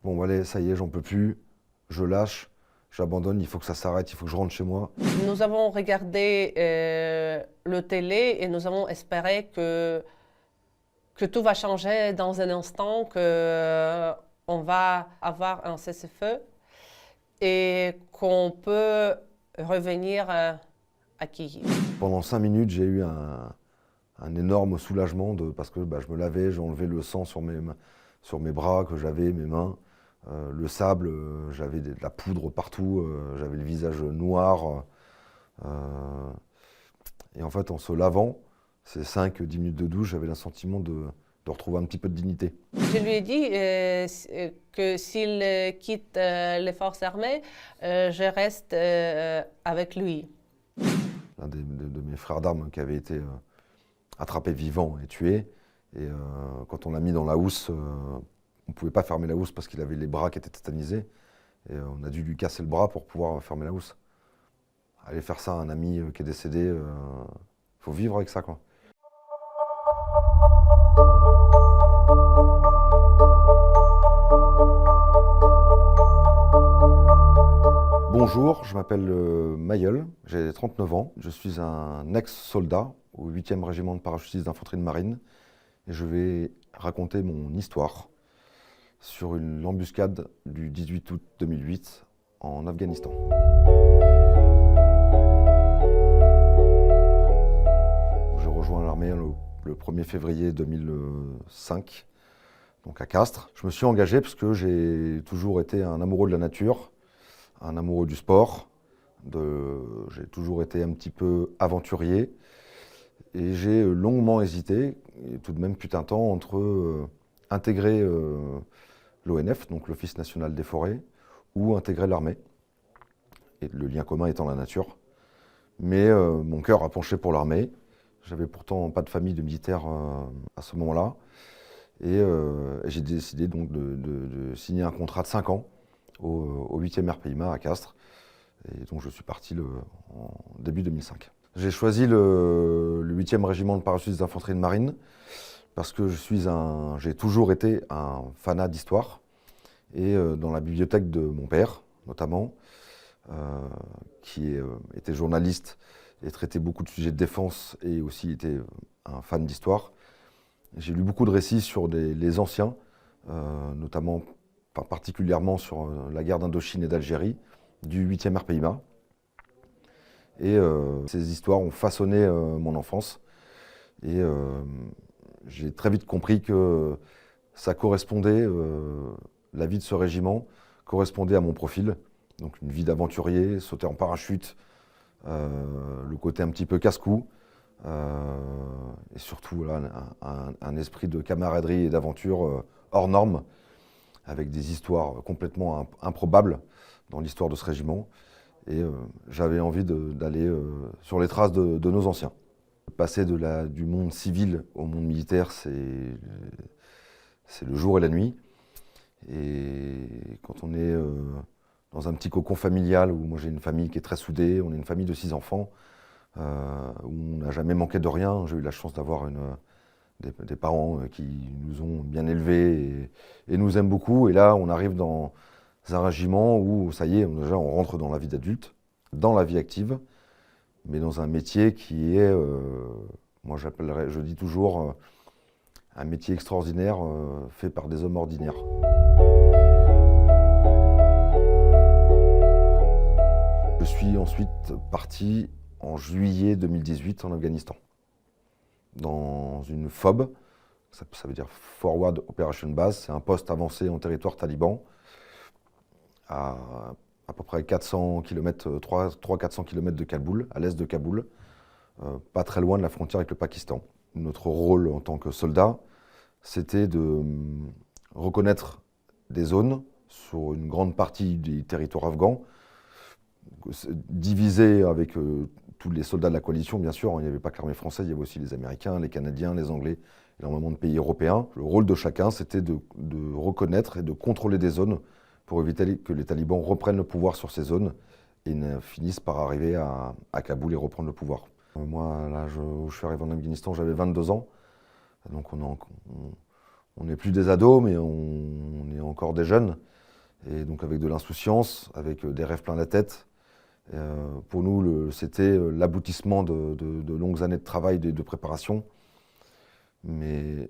Bon, allez, ça y est, j'en peux plus, je lâche, j'abandonne, il faut que ça s'arrête, il faut que je rentre chez moi. Nous avons regardé le télé et nous avons espéré que tout va changer dans un instant, qu'on va avoir un cessez-le-feu et qu'on peut revenir à Kiev. Pendant 5 minutes, j'ai eu un énorme soulagement parce que je me lavais, j'ai enlevé le sang sur mes bras que j'avais, mes mains. Le sable, j'avais de la poudre partout, j'avais le visage noir. Et en fait, en se lavant, ces 5-10 minutes de douche, j'avais le sentiment de retrouver un petit peu de dignité. Je lui ai dit que s'il quitte les forces armées, je reste avec lui. L'un de mes frères d'armes qui avait été attrapé vivant et tué. Et quand on l'a mis dans la housse, on ne pouvait pas fermer la housse parce qu'il avait les bras qui étaient tétanisés. Et on a dû lui casser le bras pour pouvoir fermer la housse. Aller faire ça à un ami qui est décédé, faut vivre avec ça, quoi. Bonjour, je m'appelle Mayol, j'ai 39 ans. Je suis un ex-soldat au 8e régiment de parachutistes d'infanterie de marine. Et je vais raconter mon histoire sur une embuscade du 18 août 2008 en Afghanistan. J'ai rejoint l'armée le 1er février 2005, donc à Castres. Je me suis engagé parce que j'ai toujours été un amoureux de la nature, un amoureux du sport. J'ai toujours été un petit peu aventurier. Et j'ai longuement hésité, et tout de même putain de temps, entre intégrer l'ONF, donc l'Office national des forêts, ou intégrer l'armée, et le lien commun étant la nature. Mais mon cœur a penché pour l'armée. J'avais pourtant pas de famille de militaires à ce moment-là. Et j'ai décidé donc de signer un contrat de 5 ans au 8e RPIMA à Castres. Et donc je suis parti en début 2005. J'ai choisi le 8e régiment de parachutistes d'infanterie de marine parce que j'ai toujours été un fanat d'histoire. Et dans la bibliothèque de mon père, notamment, qui était journaliste et traitait beaucoup de sujets de défense et aussi était un fan d'histoire, j'ai lu beaucoup de récits sur les anciens, notamment, particulièrement sur la guerre d'Indochine et d'Algérie, du 8e RPIMA. Et ces histoires ont façonné mon enfance. Et j'ai très vite compris que ça correspondait, la vie de ce régiment correspondait à mon profil. Donc une vie d'aventurier, sauter en parachute, le côté un petit peu casse-cou. Et surtout voilà, un esprit de camaraderie et d'aventure hors norme, avec des histoires complètement improbables dans l'histoire de ce régiment. Et j'avais envie d'aller sur les traces de nos anciens. Passer du monde civil au monde militaire, c'est le jour et la nuit. Et quand on est dans un petit cocon familial, où moi j'ai une famille qui est très soudée, on est une famille de 6 enfants, où on n'a jamais manqué de rien. J'ai eu la chance d'avoir des parents qui nous ont bien élevés et nous aiment beaucoup. Et là, on arrive dans un régiment où, ça y est, déjà on rentre dans la vie d'adulte, dans la vie active, mais dans un métier qui est, moi je dis toujours, un métier extraordinaire fait par des hommes ordinaires. Je suis ensuite parti en juillet 2018 en Afghanistan, dans une FOB, ça veut dire Forward Operation Base, c'est un poste avancé en territoire taliban, à peu près 400 km, 300-400 km de Kaboul, à l'est de Kaboul, pas très loin de la frontière avec le Pakistan. Notre rôle en tant que soldat, c'était de reconnaître des zones sur une grande partie du territoire afghan, divisé avec tous les soldats de la coalition, bien sûr. Il n'y avait pas que l'armée française, il y avait aussi les Américains, les Canadiens, les Anglais, énormément de pays européens. Le rôle de chacun, c'était de reconnaître et de contrôler des zones pour éviter que les talibans reprennent le pouvoir sur ces zones et ne finissent par arriver à Kaboul et reprendre le pouvoir. Moi, l'âge où je suis arrivé en Afghanistan, j'avais 22 ans. Donc on On n'est plus des ados, mais on est encore des jeunes. Et donc avec de l'insouciance, avec des rêves plein la tête. Pour nous, c'était l'aboutissement de longues années de travail, de préparation. Mais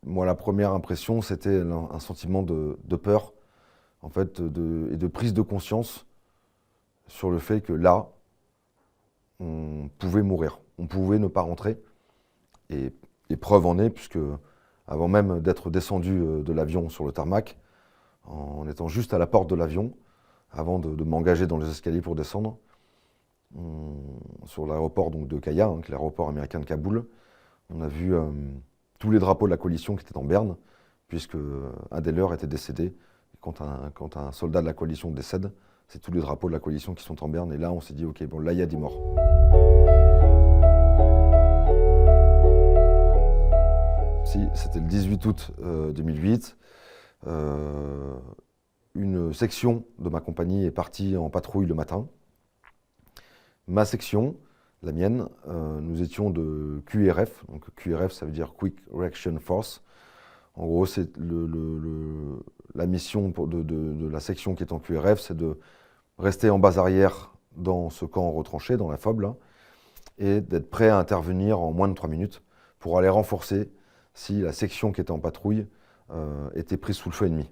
moi, la première impression, c'était un sentiment de peur, en fait, et de prise de conscience sur le fait que là, on pouvait mourir, on pouvait ne pas rentrer. Et preuve en est, puisque avant même d'être descendu de l'avion sur le tarmac, en étant juste à la porte de l'avion, avant de m'engager dans les escaliers pour descendre, sur l'aéroport donc de Kaya, qui est l'aéroport américain de Kaboul, on a vu tous les drapeaux de la coalition qui étaient en berne, puisque un des leurs était décédé. Et quand un soldat de la coalition décède, c'est tous les drapeaux de la coalition qui sont en berne. Et là, on s'est dit, ok, bon, là, il y a 10 morts. Si, c'était le 18 août 2008. Une section de ma compagnie est partie en patrouille le matin. Ma section, la mienne, nous étions de QRF. Donc QRF, ça veut dire Quick Reaction Force. En gros, c'est la mission de la section qui est en QRF, c'est de rester en base arrière dans ce camp retranché, dans la FOB, là, et d'être prêt à intervenir en moins de 3 minutes pour aller renforcer si la section qui était en patrouille était prise sous le feu ennemi.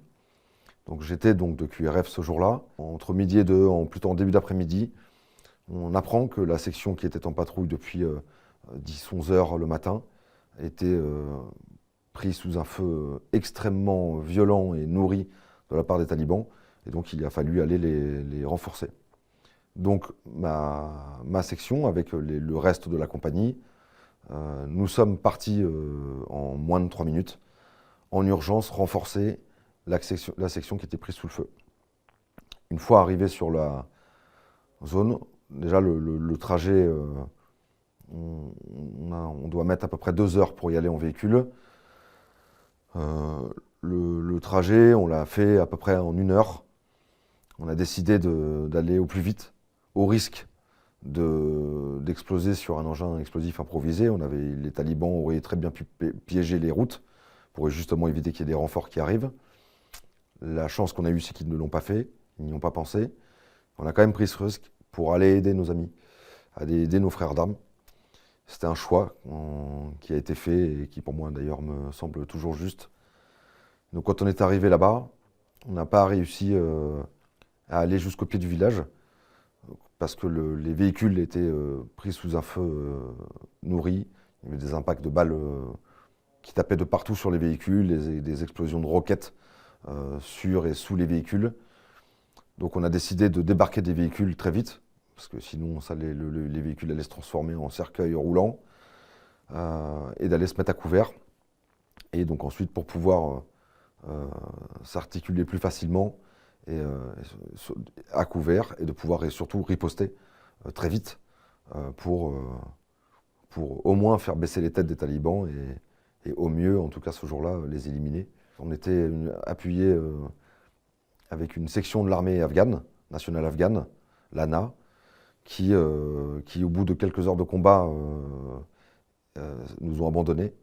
Donc j'étais donc de QRF ce jour-là. Entre midi et 2, plutôt en début d'après-midi, on apprend que la section qui était en patrouille depuis 10-11 heures le matin était prise sous un feu extrêmement violent et nourri de la part des talibans. Et donc il a fallu aller les renforcer. Donc ma section, avec le reste de la compagnie, nous sommes partis en moins de 3 minutes, en urgence, renforcer la section qui était prise sous le feu. Une fois arrivé sur la zone, déjà le trajet, on doit mettre à peu près 2 heures pour y aller en véhicule. Le trajet, on l'a fait à peu près en 1 heure. On a décidé d'aller au plus vite, au risque d'exploser sur un engin explosif improvisé. Les talibans auraient très bien pu piéger les routes pour justement éviter qu'il y ait des renforts qui arrivent. La chance qu'on a eue, c'est qu'ils ne l'ont pas fait, ils n'y ont pas pensé. On a quand même pris ce risque pour aller aider nos amis, aller aider nos frères d'armes. C'était un choix qui a été fait et qui pour moi d'ailleurs me semble toujours juste. Donc quand on est arrivé là-bas, on n'a pas réussi à aller jusqu'au pied du village parce que les véhicules étaient pris sous un feu nourri. Il y avait des impacts de balles qui tapaient de partout sur les véhicules, des explosions de roquettes sur et sous les véhicules. Donc on a décidé de débarquer des véhicules très vite, parce que sinon les véhicules allaient se transformer en cercueil roulant, et d'aller se mettre à couvert. Et donc ensuite, pour pouvoir s'articuler plus facilement à couvert, et de pouvoir et surtout riposter très vite pour au moins faire baisser les têtes des talibans et au mieux, en tout cas ce jour-là, les éliminer. On était appuyé avec une section de l'armée afghane, nationale afghane, l'ANA, qui au bout de quelques heures de combat, nous ont abandonnés.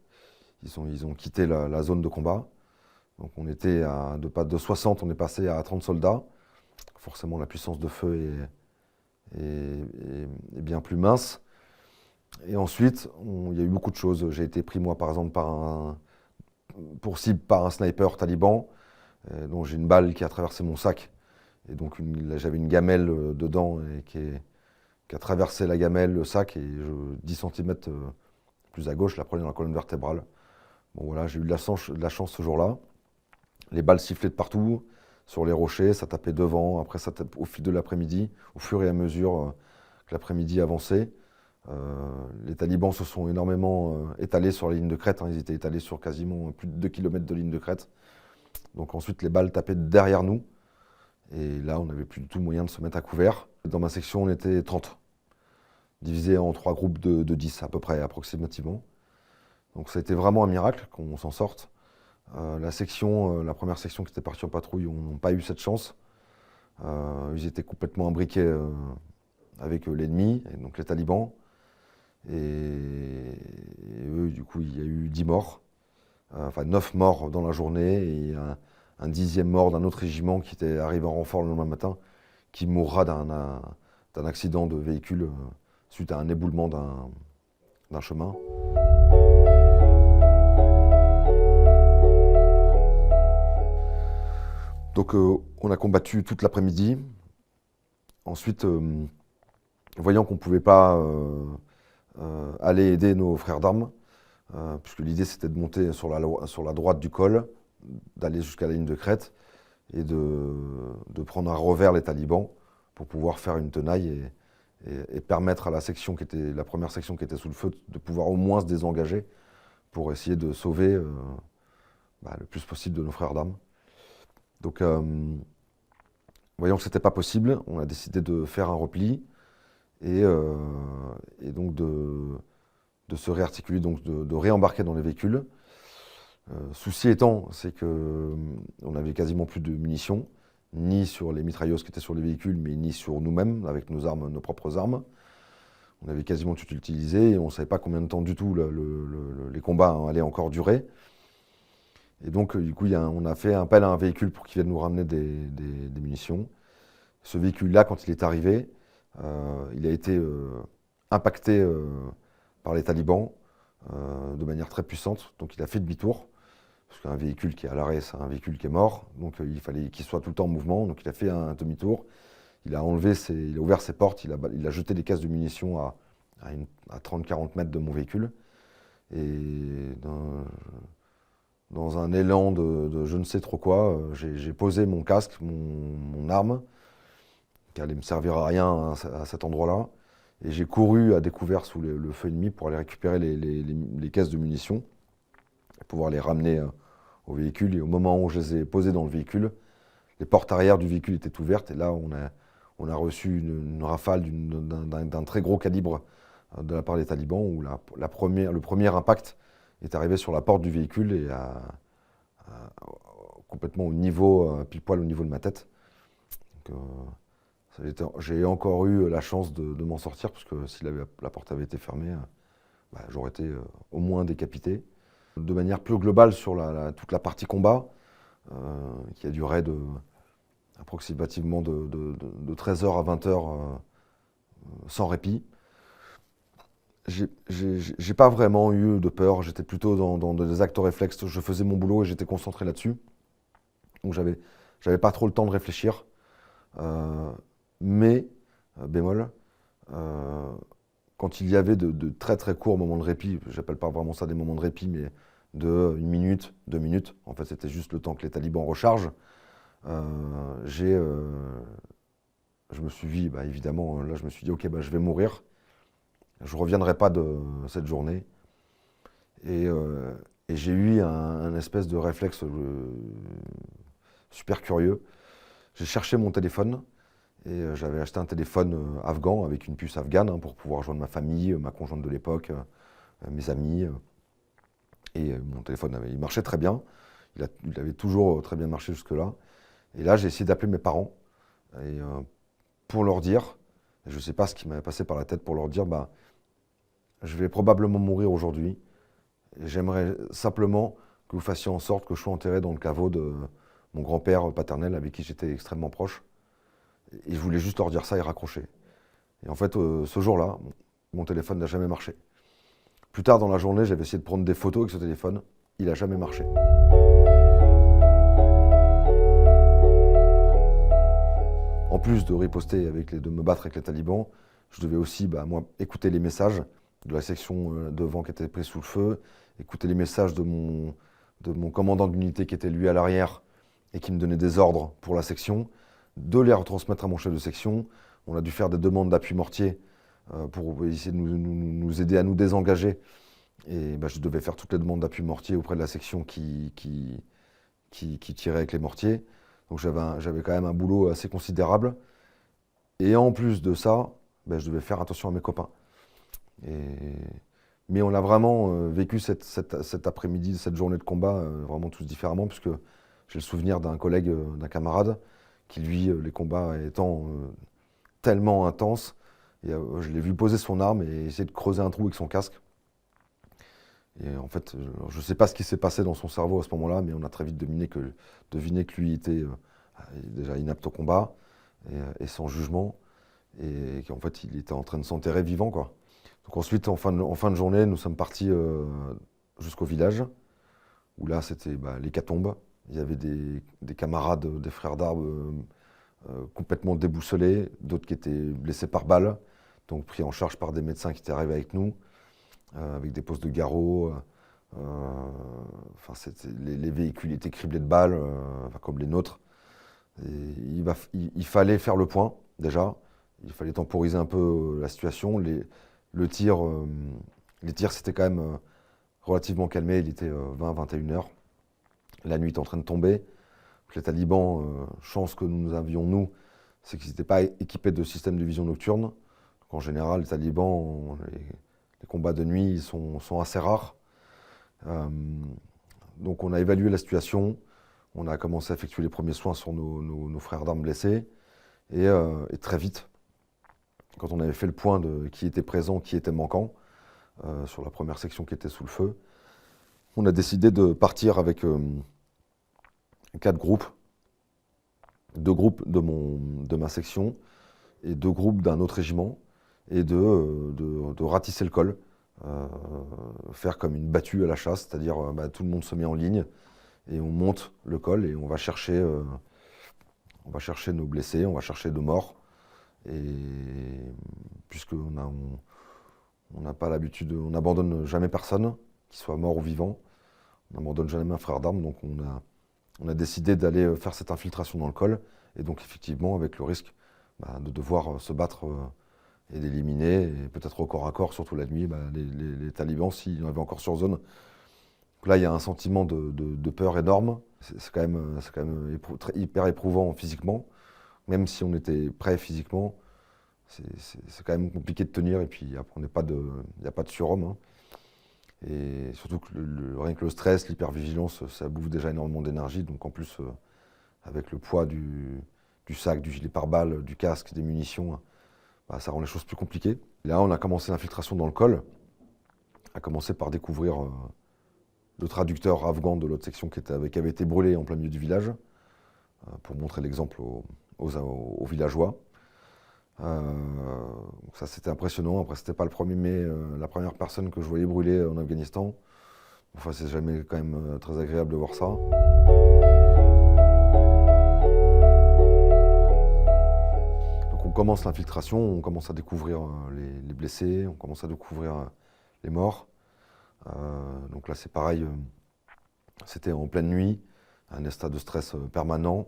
Ils ont quitté la zone de combat. Donc on était de 60, on est passé à 30 soldats. Forcément, la puissance de feu est bien plus mince. Et ensuite, il y a eu beaucoup de choses. J'ai été pris, moi, par exemple, pour cible par un sniper taliban, dont j'ai une balle qui a traversé mon sac. Et donc, j'avais une gamelle dedans et qui a traversé la gamelle, le sac, et 10 cm plus à gauche, la prenais dans la colonne vertébrale. Bon, voilà, j'ai eu de la chance ce jour-là. Les balles sifflaient de partout, sur les rochers, ça tapait devant. Après, ça tapait au fil de l'après-midi, au fur et à mesure que l'après-midi avançait. Les talibans se sont énormément étalés sur la ligne de crête. Ils étaient étalés sur quasiment plus de 2 km de ligne de crête. Donc ensuite, les balles tapaient derrière nous. Et là, on n'avait plus du tout moyen de se mettre à couvert. Dans ma section, on était 30, divisés en 3 groupes de 10 à peu près, approximativement. Donc ça a été vraiment un miracle qu'on s'en sorte. La première section qui était partie en patrouille, n'ont pas eu cette chance. Ils étaient complètement imbriqués avec l'ennemi, donc les talibans. Et eux, du coup, il y a eu 10 morts. enfin 9 morts dans la journée et un 10e mort d'un autre régiment qui était arrivé en renfort le lendemain matin, qui mourra d'un accident de véhicule suite à un éboulement d'un chemin. Donc on a combattu toute l'après-midi. Ensuite, voyant qu'on ne pouvait pas aller aider nos frères d'armes, puisque l'idée c'était de monter sur la droite du col, d'aller jusqu'à la ligne de crête et de prendre à revers les talibans pour pouvoir faire une tenaille et permettre à la section qui était la première section qui était sous le feu de pouvoir au moins se désengager pour essayer de sauver le plus possible de nos frères d'armes. Donc, voyant que ce n'était pas possible, on a décidé de faire un repli et donc de se réarticuler, donc de réembarquer dans les véhicules. Souci étant, c'est qu'on avait quasiment plus de munitions, ni sur les mitrailleuses qui étaient sur les véhicules, mais ni sur nous-mêmes, avec nos armes, nos propres armes. On avait quasiment tout utilisé et on ne savait pas combien de temps du tout les combats allaient encore durer. Et donc, du coup, on a fait appel à un véhicule pour qu'il vienne nous ramener des munitions. Ce véhicule-là, quand il est arrivé, il a été impacté par les talibans de manière très puissante. Donc, il a fait demi-tour. Parce qu'un véhicule qui est à l'arrêt, c'est un véhicule qui est mort. Donc, il fallait qu'il soit tout le temps en mouvement. Donc, il a fait un demi-tour. Il a ouvert ses portes. Il a jeté des caisses de munitions à 30-40 mètres de mon véhicule. Et dans un élan de je ne sais trop quoi, j'ai posé mon casque, mon arme, qui allait me servir à rien à cet endroit-là. Et j'ai couru à découvert sous le feu ennemi pour aller récupérer les caisses de munitions, et pouvoir les ramener au véhicule. Et au moment où je les ai posées dans le véhicule, les portes arrière du véhicule étaient ouvertes. Et là, on a reçu une rafale d'un très gros calibre de la part des talibans, où le premier impact est arrivé sur la porte du véhicule et complètement au niveau, pile poil au niveau de ma tête. J'ai encore eu la chance de m'en sortir, parce que si la porte avait été fermée, j'aurais été au moins décapité. De manière plus globale sur toute la partie combat, qui a duré approximativement de 13h à 20h sans répit. J'ai pas vraiment eu de peur, j'étais plutôt dans des actes réflexes, je faisais mon boulot et j'étais concentré là-dessus. Donc j'avais pas trop le temps de réfléchir. Mais, bémol, quand il y avait de très très courts moments de répit, j'appelle pas vraiment ça des moments de répit, mais de 1 minute, 2 minutes, en fait c'était juste le temps que les talibans rechargent, je me suis dit, évidemment, là je me suis dit, ok, je vais mourir. Je ne reviendrai pas de cette journée. Et j'ai eu un espèce de réflexe super curieux. J'ai cherché mon téléphone et j'avais acheté un téléphone afghan avec une puce afghane pour pouvoir joindre ma famille, ma conjointe de l'époque, mes amis. Et mon téléphone, il marchait très bien. Il avait toujours très bien marché jusque-là. Et là, j'ai essayé d'appeler mes parents et, pour leur dire, je ne sais pas ce qui m'avait passé par la tête, pour leur dire, je vais probablement mourir aujourd'hui. J'aimerais simplement que vous fassiez en sorte que je sois enterré dans le caveau de mon grand-père paternel avec qui j'étais extrêmement proche. Et je voulais juste leur dire ça et raccrocher. Et en fait, ce jour-là, mon téléphone n'a jamais marché. Plus tard dans la journée, j'avais essayé de prendre des photos avec ce téléphone. Il n'a jamais marché. En plus de riposter, de me battre avec les talibans, je devais aussi, moi, écouter les messages de la section devant qui était prise sous le feu, écouter les messages de mon commandant d'unité qui était lui à l'arrière et qui me donnait des ordres pour la section, de les retransmettre à mon chef de section. On a dû faire des demandes d'appui mortier pour essayer de nous aider à nous désengager. Et je devais faire toutes les demandes d'appui mortier auprès de la section qui tirait avec les mortiers. Donc j'avais quand même un boulot assez considérable. Et en plus de ça, je devais faire attention à mes copains. Mais on a vraiment vécu cet après-midi, cette journée de combat, vraiment tous différemment, puisque j'ai le souvenir d'un collègue, d'un camarade, qui lui, les combats étant tellement intenses, je l'ai vu poser son arme et essayer de creuser un trou avec son casque. Et en fait, je ne sais pas ce qui s'est passé dans son cerveau à ce moment-là, mais on a très vite deviné que lui était déjà inapte au combat et sans jugement, et qu'en fait, il était en train de s'enterrer vivant, quoi. Donc ensuite, en fin de journée, nous sommes partis jusqu'au village, où là, c'était l'hécatombe. Il y avait des camarades, des frères d'armes complètement déboussolés, d'autres qui étaient blessés par balle, donc pris en charge par des médecins qui étaient arrivés avec nous, avec des postes de garrot. Les véhicules étaient criblés de balles, comme les nôtres. Et il fallait faire le point, déjà. Il fallait temporiser un peu la situation. Les tirs s'étaient quand même relativement calmés. Il était 20-21 heures. La nuit était en train de tomber. Les talibans, chance que nous avions, nous, c'est qu'ils n'étaient pas équipés de système de vision nocturne. Donc, en général, les talibans, les combats de nuit ils sont assez rares. Donc on a évalué la situation. On a commencé à effectuer les premiers soins sur nos frères d'armes blessés. Et très vite, quand on avait fait le point de qui était présent, qui était manquant, sur la première section qui était sous le feu, on a décidé de partir avec 4 groupes. 2 groupes de ma section et 2 groupes d'un autre régiment, et de ratisser le col, faire comme une battue à la chasse, c'est-à-dire tout le monde se met en ligne et on monte le col et on va chercher nos blessés, on va chercher nos morts. Et puisqu'on n'a pas l'habitude, on n'abandonne jamais personne, qu'il soit mort ou vivant, on n'abandonne jamais un frère d'armes, donc on a décidé d'aller faire cette infiltration dans le col, et donc effectivement avec le risque de devoir se battre et d'éliminer, et peut-être au corps à corps, surtout la nuit, les talibans s'il y en avait encore sur zone. Donc là il y a un sentiment de peur énorme, c'est quand même hyper éprouvant physiquement, même si on était prêt physiquement, c'est quand même compliqué de tenir, et puis après il n'y a pas de surhomme, hein. Et surtout que rien que le stress, l'hypervigilance, ça bouffe déjà énormément d'énergie. Donc en plus, avec le poids du sac, du gilet pare-balles, du casque, des munitions, ça rend les choses plus compliquées. Et là, on a commencé l'infiltration dans le col, a commencé par découvrir le traducteur afghan de l'autre section qui avait été brûlé en plein milieu du village, pour montrer l'exemple aux villageois. Ça c'était impressionnant. Après c'était pas le 1er mai, la première personne que je voyais brûler en Afghanistan. Enfin c'est jamais quand même très agréable de voir ça. Donc on commence l'infiltration, on commence à découvrir les blessés, on commence à découvrir les morts. Donc là c'est pareil, c'était en pleine nuit, un état de stress permanent,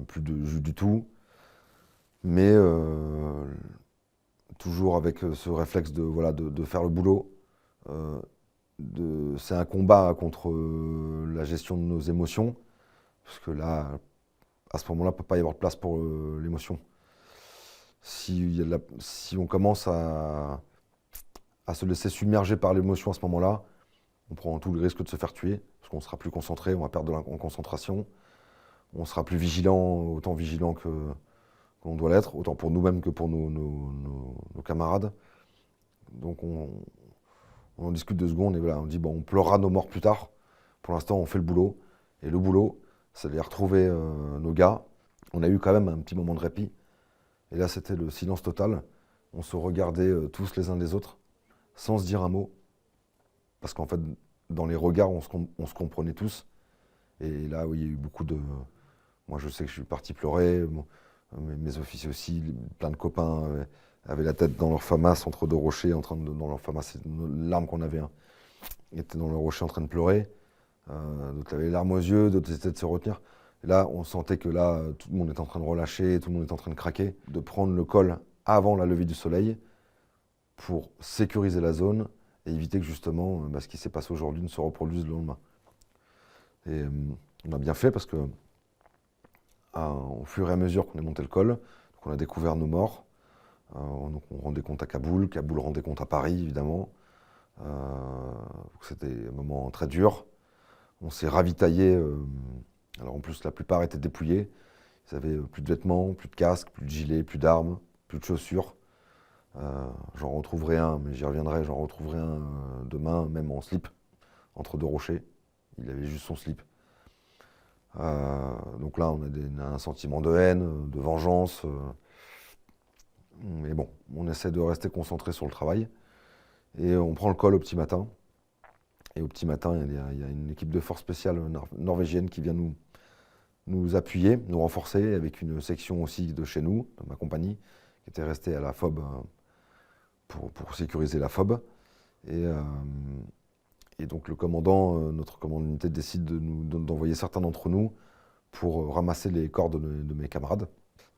plus de jus du tout. Mais toujours avec ce réflexe de faire le boulot. C'est un combat contre la gestion de nos émotions, parce que là, à ce moment-là, il ne peut pas y avoir de place pour l'émotion. Si on commence à se laisser submerger par l'émotion à ce moment-là, on prend tout le risque de se faire tuer, parce qu'on ne sera plus concentré, on va perdre en concentration, on sera plus vigilant, autant vigilant qu'on doit l'être, autant pour nous-mêmes que pour nos camarades. Donc on en discute 2 secondes et voilà, on dit on pleurera nos morts plus tard. Pour l'instant, on fait le boulot. Et le boulot, c'est d'aller retrouver nos gars. On a eu quand même un petit moment de répit. Et là, c'était le silence total. On se regardait tous les uns les autres, sans se dire un mot. Parce qu'en fait, dans les regards, on se comprenait tous. Et là, oui, il y a eu beaucoup de... Moi, je sais que je suis parti pleurer. Mes officiers aussi, plein de copains avaient la tête dans leur famas entre 2 rochers, dans leur famas, c'est l'arme qu'on avait, hein, étaient dans leur rocher en train de pleurer. D'autres avaient les larmes aux yeux, d'autres essayaient de se retenir. Et là, on sentait que là, tout le monde était en train de relâcher, tout le monde était en train de craquer, de prendre le col avant la levée du soleil pour sécuriser la zone et éviter que justement ce qui s'est passé aujourd'hui ne se reproduise le lendemain. Et on a bien fait parce que au fur et à mesure qu'on est monté le col, donc on a découvert nos morts. Donc on rendait compte à Kaboul, Kaboul rendait compte à Paris évidemment. C'était un moment très dur. On s'est ravitaillé. Alors en plus la plupart étaient dépouillés. Ils avaient plus de vêtements, plus de casques, plus de gilets, plus d'armes, plus de chaussures. J'en retrouverai un, mais j'y reviendrai, j'en retrouverai un demain, même en slip. entre deux rochers. Il avait juste son slip. Donc là, on a un sentiment de haine, de vengeance. Mais bon, on essaie de rester concentré sur le travail. Et on prend le col au petit matin. Et au petit matin, il y a une équipe de force spéciale norvégienne qui vient nous appuyer, nous renforcer, avec une section aussi de chez nous, de ma compagnie, qui était restée à la FOB pour sécuriser la FOB. Et donc le commandant, notre commandant d'unité, décide d'envoyer certains d'entre nous pour ramasser les corps de mes camarades.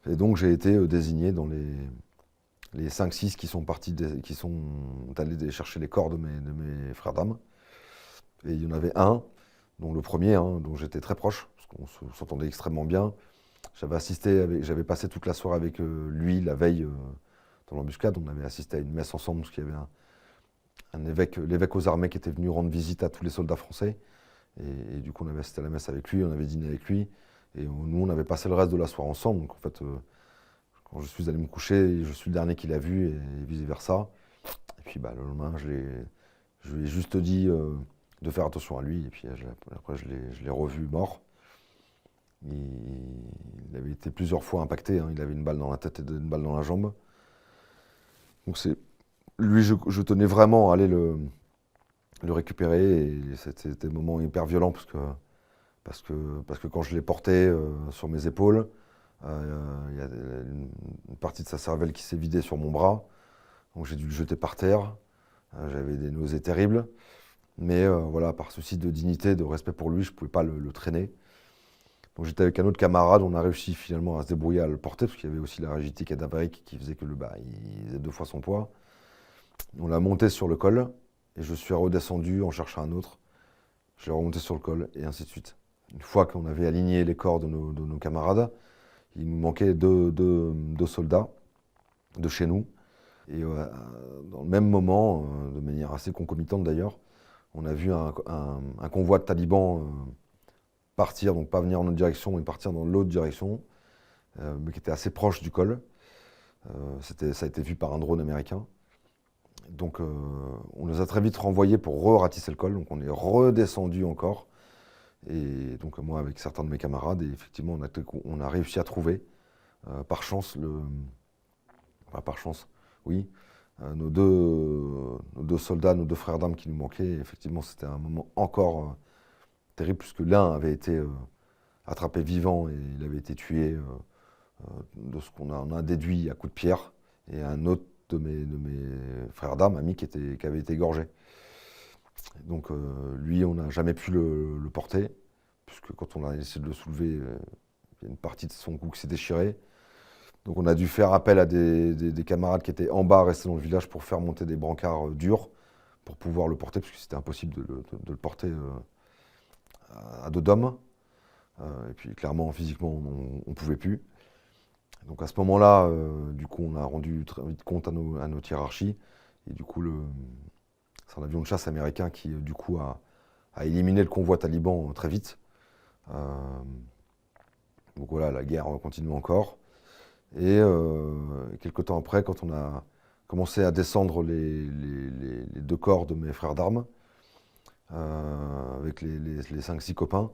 Et donc j'ai été désigné dans les 5-6 qui sont allés chercher les corps de mes frères d'armes. Et il y en avait un, dont le premier, dont j'étais très proche, parce qu'on s'entendait extrêmement bien. J'avais passé toute la soirée avec lui la veille dans l'embuscade. On avait assisté à une messe ensemble, parce qu'il y avait l'évêque aux armées qui était venu rendre visite à tous les soldats français. Et du coup, on avait assisté à la messe avec lui, on avait dîné avec lui. Et nous, on avait passé le reste de la soirée ensemble. Donc en fait, quand je suis allé me coucher, je suis le dernier qu'il a vu et vice-versa. Et puis le lendemain, je lui ai juste dit de faire attention à lui. Et puis après, je l'ai revu mort. Il avait été plusieurs fois impacté. Il avait une balle dans la tête et une balle dans la jambe. Donc lui, je tenais vraiment à aller le récupérer. Et c'était des moments hyper violents parce que quand je l'ai porté sur mes épaules, il y a une partie de sa cervelle qui s'est vidée sur mon bras. Donc j'ai dû le jeter par terre. J'avais des nausées terribles. Mais voilà, par souci de dignité, de respect pour lui, je ne pouvais pas le traîner. Donc j'étais avec un autre camarade, on a réussi finalement à se débrouiller à le porter, parce qu'il y avait aussi la rigidité cadavérique qui faisait que il faisait 2 fois son poids. On l'a monté sur le col, et je suis redescendu en cherchant un autre. Je l'ai remonté sur le col, et ainsi de suite. Une fois qu'on avait aligné les corps de nos camarades, il nous manquait deux soldats de chez nous. Et dans le même moment, de manière assez concomitante d'ailleurs, on a vu un convoi de talibans partir, donc pas venir en notre direction, mais partir dans l'autre direction, mais qui était assez proche du col. Ça a été vu par un drone américain. Donc on les a très vite renvoyés pour ratisser le col, donc on est redescendu encore. Et donc moi avec certains de mes camarades, et effectivement on a réussi à trouver, par chance, par chance, oui, nos deux soldats, nos 2 frères d'armes qui nous manquaient. Et effectivement c'était un moment encore terrible, puisque l'un avait été attrapé vivant et il avait été tué de ce qu'on a déduit à coups de pierre, et un autre de mes frères d'armes, amis, qui avait été égorgé. Donc lui, on n'a jamais pu le porter, puisque quand on a essayé de le soulever, il y a une partie de son cou qui s'est déchirée. Donc on a dû faire appel à des camarades qui étaient en bas, restés dans le village, pour faire monter des brancards durs, pour pouvoir le porter, parce que c'était impossible de le porter à dos d'homme. Et puis clairement, physiquement, on ne pouvait plus. Donc à ce moment-là, du coup, on a rendu très vite compte à notre hiérarchie. Et du coup, c'est un avion de chasse américain qui, du coup, a éliminé le convoi taliban très vite. Donc voilà, la guerre continue encore. Et quelques temps après, quand on a commencé à descendre les 2 corps de mes frères d'armes, avec les 5-6 copains,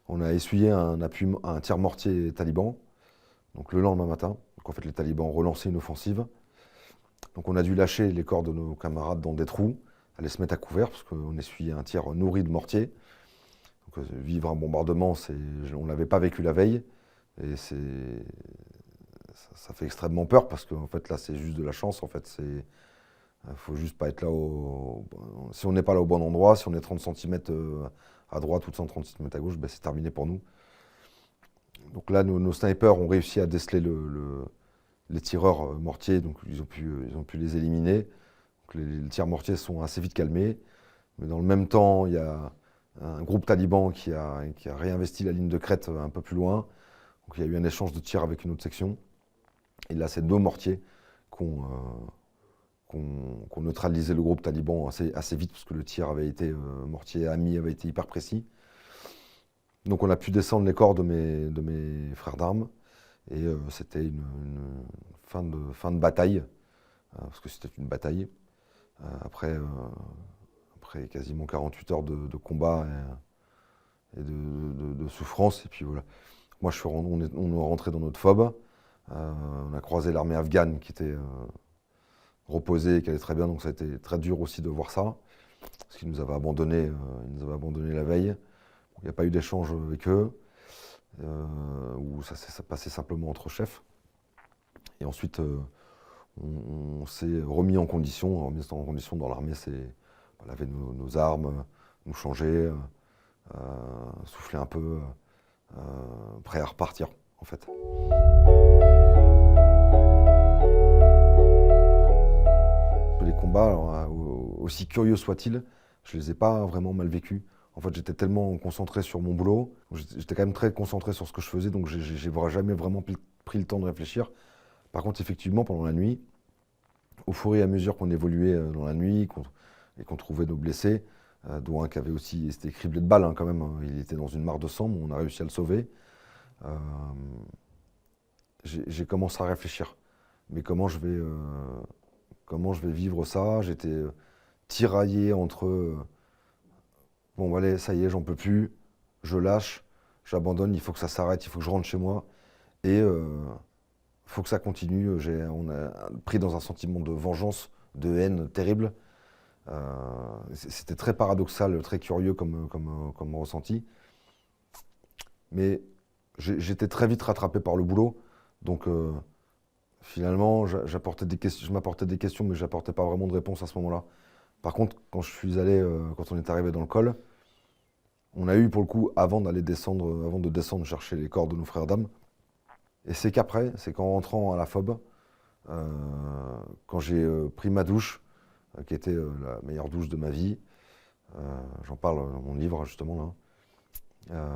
on a essuyé un tir mortier taliban, donc le lendemain matin. Donc en fait, les talibans ont relancé une offensive. Donc on a dû lâcher les corps de nos camarades dans des trous, aller se mettre à couvert, parce qu'on essuyait un tir nourri de mortier. Donc vivre un bombardement, on ne l'avait pas vécu la veille, et ça fait extrêmement peur, parce qu'en fait là c'est juste de la chance. En fait, faut juste pas être là si on n'est pas là au bon endroit, si on est 30 cm à droite ou 130 cm à gauche, c'est terminé pour nous. Donc là, nos snipers ont réussi à déceler les tireurs mortiers, donc ils ont pu les éliminer. Donc les tirs mortiers sont assez vite calmés. Mais dans le même temps, il y a un groupe taliban qui a réinvesti la ligne de crête un peu plus loin. Donc il y a eu un échange de tirs avec une autre section. Et là, c'est 2 mortiers qu'on neutralisé le groupe taliban assez vite, parce que le tir mortier ami avait été hyper précis. Donc on a pu descendre les corps de mes frères d'armes, et c'était une fin de bataille, parce que c'était une bataille. Après après quasiment 48 heures de combat et de souffrance. Et puis voilà. Moi, on est rentré dans notre FOB. On a croisé l'armée afghane qui était reposée et qui allait très bien. Donc ça a été très dur aussi de voir ça. Parce qu'ils nous avaient abandonnés, la veille. Il n'y a pas eu d'échange avec eux. Où ça s'est passé simplement entre chefs. Et ensuite, on s'est remis en condition. Remis en condition dans l'armée, c'est laver nos armes, nous changer, souffler un peu, prêt à repartir, en fait. Les combats, alors, aussi curieux soient-ils, je ne les ai pas vraiment mal vécus. En fait, j'étais tellement concentré sur mon boulot, j'étais quand même très concentré sur ce que je faisais, donc j'ai jamais vraiment pris le temps de réfléchir. Par contre, effectivement, pendant la nuit, au fur et à mesure qu'on évoluait dans la nuit et qu'on trouvait nos blessés, dont un qui avait aussi été criblé de balles quand même, hein, il était dans une mare de sang, mais on a réussi à le sauver. J'ai commencé à réfléchir. Mais comment je vais vivre ça? J'étais tiraillé entre bon, allez, ça y est, j'en peux plus, je lâche, j'abandonne, il faut que ça s'arrête, il faut que je rentre chez moi. Et il faut que ça continue. On a pris dans un sentiment de vengeance, de haine terrible. C'était très paradoxal, très curieux comme ressenti. Mais j'étais très vite rattrapé par le boulot. Donc finalement, je m'apportais des questions, mais je n'apportais pas vraiment de réponse à ce moment-là. Par contre, quand on est arrivé dans le col, on a eu pour le coup, avant de descendre chercher les corps de nos frères d'âme. Et c'est qu'après, c'est qu'en rentrant à la FOB, quand j'ai pris ma douche, qui était la meilleure douche de ma vie, j'en parle dans mon livre justement là,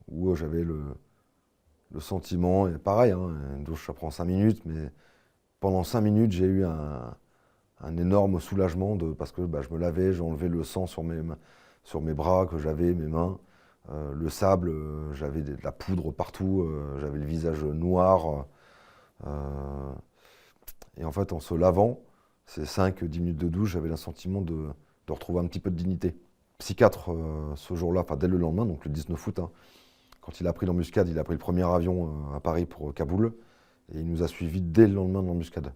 où j'avais le sentiment, et pareil, hein, une douche ça prend 5 minutes, mais pendant 5 minutes j'ai eu un énorme soulagement parce que je me lavais, j'ai enlevé le sang sur mes bras que j'avais, mes mains, le sable, j'avais de la poudre partout, j'avais le visage noir. Et en fait, en se lavant, ces 5-10 minutes de douche, j'avais le sentiment de retrouver un petit peu de dignité. Psychiatre, ce jour-là, enfin dès le lendemain, donc le 19 août, hein, quand il a pris l'embuscade, il a pris le premier avion à Paris pour Kaboul, et il nous a suivis dès le lendemain de l'embuscade.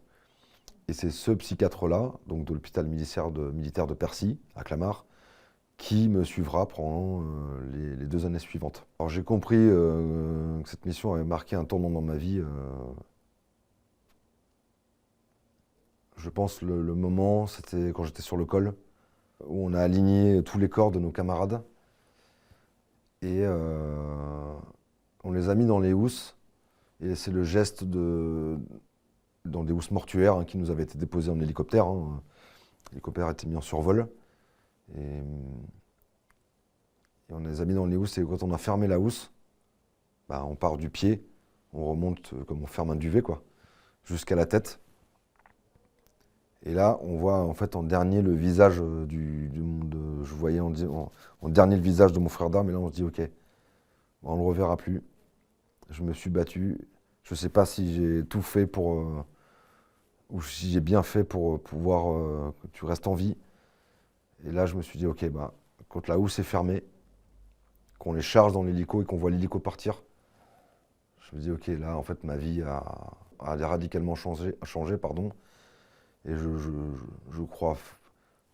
Et c'est ce psychiatre-là, donc de l'hôpital militaire de Percy, à Clamart, qui me suivra pendant les 2 années suivantes. Alors j'ai compris que cette mission avait marqué un tournant dans ma vie. Je pense le moment, c'était quand j'étais sur le col, où on a aligné tous les corps de nos camarades. Et on les a mis dans les housses. Et c'est le geste dans des housses mortuaires qui nous avaient été déposées en hélicoptère. Hein. L'hélicoptère a été mis en survol. Et on les a mis dans les housses. Et quand on a fermé la housse, on part du pied, on remonte comme on ferme un duvet, quoi, jusqu'à la tête. Et là, on voit en fait en dernier le visage je voyais en dernier le visage de mon frère d'armes. Et là, on se dit, ok, on ne le reverra plus. Je me suis battu. Je ne sais pas si j'ai tout fait ou si j'ai bien fait pour pouvoir que tu restes en vie. Et là, je me suis dit, ok, quand la housse est fermée, qu'on les charge dans l'hélico et qu'on voit l'hélico partir, je me dis, ok, là, en fait, ma vie a radicalement changé, pardon. Et je crois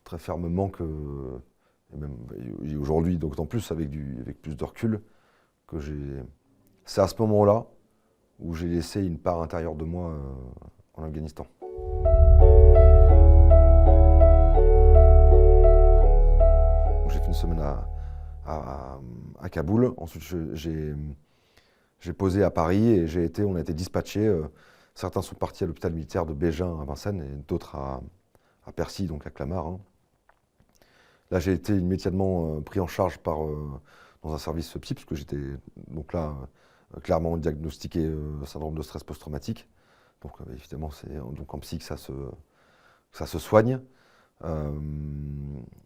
très fermement que, et même aujourd'hui, d'autant plus avec plus de recul, que c'est à ce moment-là où j'ai laissé une part intérieure de moi en Afghanistan. J'ai fait une semaine à Kaboul. Ensuite, j'ai posé à Paris et on a été dispatchés. Certains sont partis à l'hôpital militaire de Bégin à Vincennes et d'autres à Percy, donc à Clamart. Hein. Là, j'ai été immédiatement pris en charge dans un service psy, parce que j'étais donc là clairement diagnostiqué syndrome de stress post-traumatique. Donc évidemment, c'est donc en psy que ça se soigne.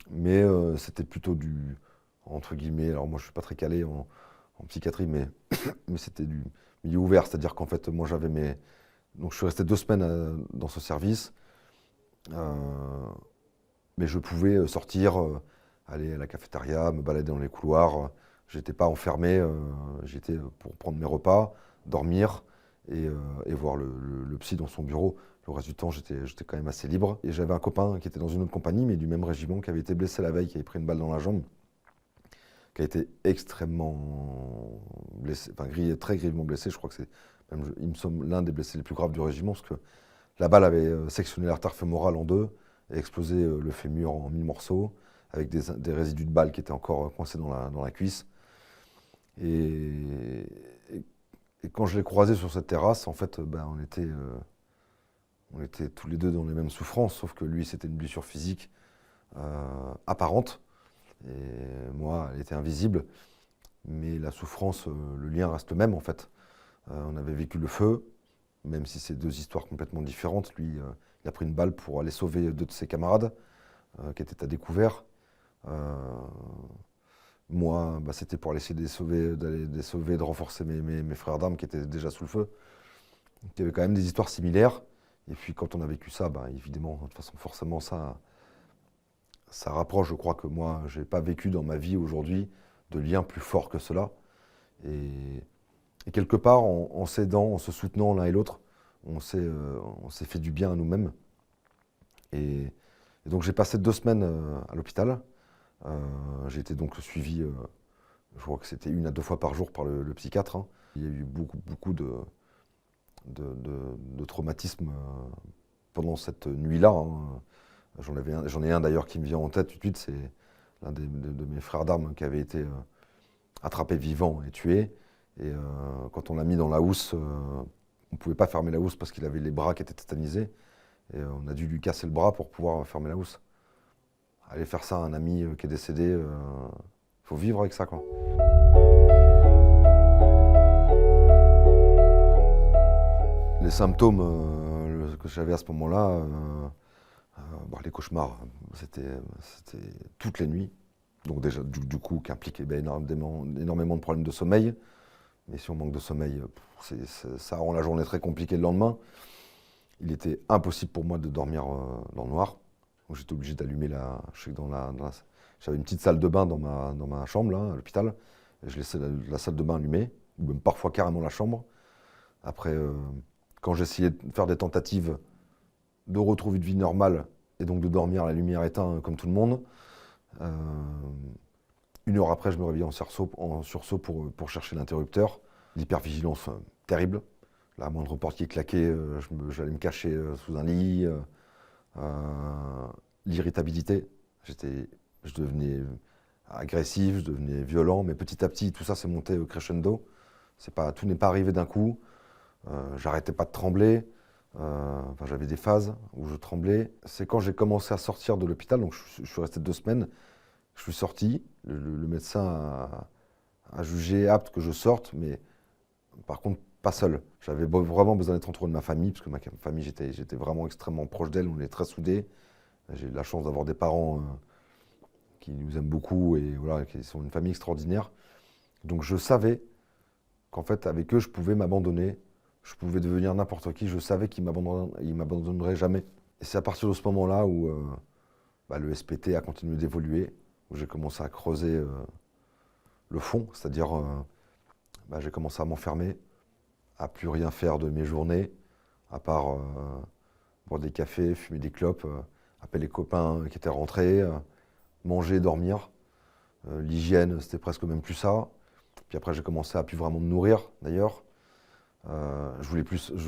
Mais c'était plutôt entre guillemets, alors moi je suis pas très calé en psychiatrie, mais c'était du milieu ouvert, c'est-à-dire qu'en fait moi donc je suis resté 2 semaines dans ce service, mais je pouvais sortir aller à la cafétéria, me balader dans les couloirs. J'étais pas enfermé, j'étais pour prendre mes repas, dormir et voir le psy dans son bureau. Le reste du temps, j'étais quand même assez libre. Et j'avais un copain qui était dans une autre compagnie, mais du même régiment, qui avait été blessé la veille, qui avait pris une balle dans la jambe, qui a été extrêmement blessé, enfin très grièvement blessé. Je crois que c'est même, il me semble, l'un des blessés les plus graves du régiment, parce que la balle avait sectionné l'artère fémorale en deux et explosé le fémur en 1000 morceaux, avec des résidus de balles qui étaient encore coincés dans la cuisse. Et, et quand je l'ai croisé sur cette terrasse, en fait, on était tous les deux dans les mêmes souffrances, sauf que lui, c'était une blessure physique apparente, et moi, elle était invisible. Mais la souffrance, le lien reste le même, en fait. On avait vécu le feu, même si c'est deux histoires complètement différentes. Lui, il a pris une balle pour aller sauver deux de ses camarades qui étaient à découvert. Moi, c'était pour aller essayer de les sauver, de renforcer mes frères d'armes qui étaient déjà sous le feu. Donc, il y avait quand même des histoires similaires. Et puis quand on a vécu ça, évidemment, de toute façon, forcément, ça rapproche. Je crois que moi, je n'ai pas vécu dans ma vie aujourd'hui de lien plus fort que cela. Et quelque part, en s'aidant, en se soutenant l'un et l'autre, on s'est fait du bien à nous-mêmes. Et donc j'ai passé 2 semaines à l'hôpital. J'ai été donc suivi, je crois que c'était 1 à 2 fois par jour par le psychiatre, hein. Il y a eu beaucoup de traumatismes pendant cette nuit-là, hein. J'en ai un d'ailleurs qui me vient en tête tout de suite, c'est l'un de mes frères d'armes qui avait été attrapé vivant et tué. Et quand on l'a mis dans la housse, on ne pouvait pas fermer la housse parce qu'il avait les bras qui étaient tétanisés. Et on a dû lui casser le bras pour pouvoir fermer la housse. Aller faire ça à un ami qui est décédé, faut vivre avec ça, quoi. Les symptômes que j'avais à ce moment-là, les cauchemars, c'était toutes les nuits. Donc déjà, du coup, qui impliquait énormément de problèmes de sommeil. Mais si on manque de sommeil, ça rend la journée très compliquée le lendemain. Il était impossible pour moi de dormir dans le noir. Donc j'étais obligé d'allumer j'avais une petite salle de bain dans ma chambre, là, à l'hôpital. Et je laissais la salle de bain allumée, ou même parfois carrément la chambre. Après, quand j'essayais de faire des tentatives de retrouver une vie normale, et donc de dormir à la lumière éteinte comme tout le monde, 1 heure après, je me réveillais en sursaut pour chercher l'interrupteur. L'hypervigilance terrible. La moindre porte qui claquait, j'allais me cacher sous un lit. L'irritabilité. Je devenais agressif, je devenais violent, mais petit à petit, tout ça s'est monté au crescendo. Tout n'est pas arrivé d'un coup. J'arrêtais pas de trembler. J'avais des phases où je tremblais. C'est quand j'ai commencé à sortir de l'hôpital, donc je suis resté 2 semaines. Je suis sorti, le médecin a jugé apte que je sorte, mais par contre, pas seul. J'avais vraiment besoin d'être entouré de ma famille, parce que ma famille, j'étais vraiment extrêmement proche d'elle, on est très soudés. J'ai la chance d'avoir des parents qui nous aiment beaucoup et voilà, qui sont une famille extraordinaire. Donc je savais qu'en fait, avec eux, je pouvais m'abandonner, je pouvais devenir n'importe qui, je savais qu'ils ne m'abandonneraient jamais. Et c'est à partir de ce moment-là où le SPT a continué d'évoluer, où j'ai commencé à creuser le fond, c'est-à-dire j'ai commencé à m'enfermer, à plus rien faire de mes journées, à part boire des cafés, fumer des clopes, appeler les copains qui étaient rentrés, manger, dormir. L'hygiène, c'était presque même plus ça. Puis après, j'ai commencé à plus vraiment me nourrir, d'ailleurs. Je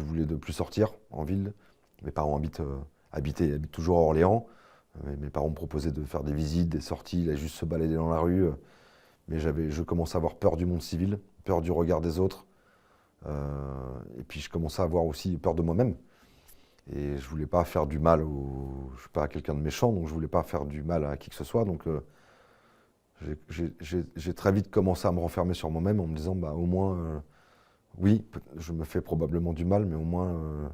voulais de plus sortir en ville. Mes parents habitent toujours à Orléans. Mes parents me proposaient de faire des visites, des sorties, là, juste se balader dans la rue. Mais je commençais à avoir peur du monde civil, peur du regard des autres. Et puis je commençais à avoir aussi peur de moi-même. Et je voulais pas faire du mal je suis pas quelqu'un de méchant, donc je voulais pas faire du mal à qui que ce soit. Donc j'ai très vite commencé à me renfermer sur moi-même en me disant, au moins, oui, je me fais probablement du mal, mais au moins,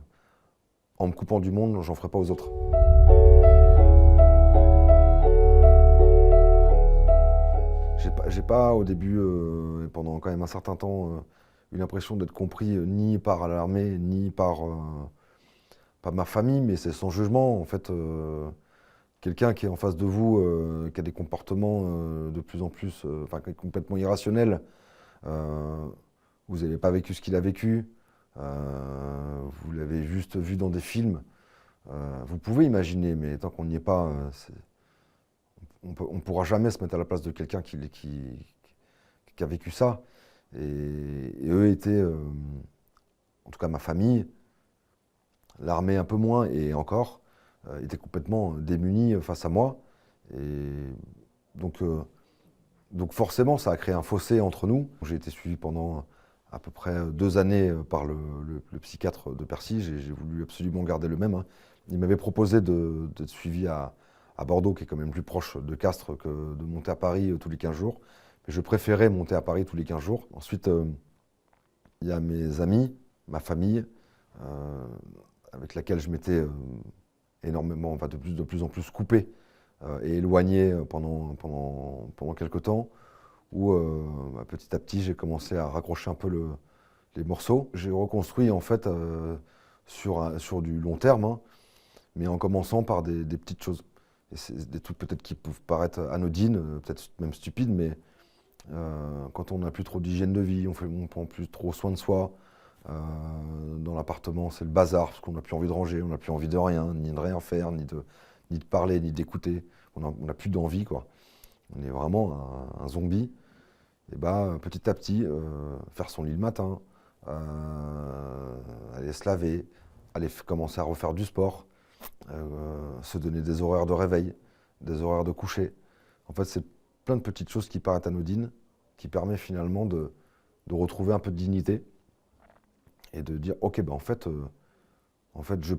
en me coupant du monde, j'en ferai pas aux autres. J'ai pas au début, et pendant quand même un certain temps, eu l'impression d'être compris ni par l'armée, ni par ma famille, mais c'est son jugement, en fait, quelqu'un qui est en face de vous, qui a des comportements de plus en plus, qui est complètement irrationnel, vous n'avez pas vécu ce qu'il a vécu, vous l'avez juste vu dans des films, vous pouvez imaginer, mais tant qu'on n'y est pas, on ne pourra jamais se mettre à la place de quelqu'un qui a vécu ça. Et eux étaient, en tout cas ma famille, l'armée un peu moins, et encore, étaient complètement démunis face à moi. Et donc forcément, ça a créé un fossé entre nous. J'ai été suivi pendant à peu près 2 années par le psychiatre de Percy. J'ai voulu absolument garder le même, hein. Il m'avait proposé d'être suivi à Bordeaux, qui est quand même plus proche de Castres, que de monter à Paris tous les 15 jours. Mais je préférais monter à Paris tous les 15 jours. Ensuite, il y a mes amis, ma famille, avec laquelle je m'étais énormément, de plus en plus coupé et éloigné pendant quelques temps, où petit à petit j'ai commencé à raccrocher un peu les morceaux. J'ai reconstruit en fait sur du long terme, hein, mais en commençant par des petites choses. Et c'est des trucs peut-être qui peuvent paraître anodines, peut-être même stupides, mais quand on n'a plus trop d'hygiène de vie, on prend plus trop soin de soi. Dans l'appartement, c'est le bazar, parce qu'on n'a plus envie de ranger, on n'a plus envie de rien, ni de rien faire, ni de parler, ni d'écouter. On n'a plus d'envie, quoi. On est vraiment un zombie. Et petit à petit, faire son lit le matin, aller se laver, aller commencer à refaire du sport, se donner des horaires de réveil, des horaires de coucher. En fait, c'est plein de petites choses qui paraissent anodines, qui permettent finalement de retrouver un peu de dignité et de dire ok, en fait, je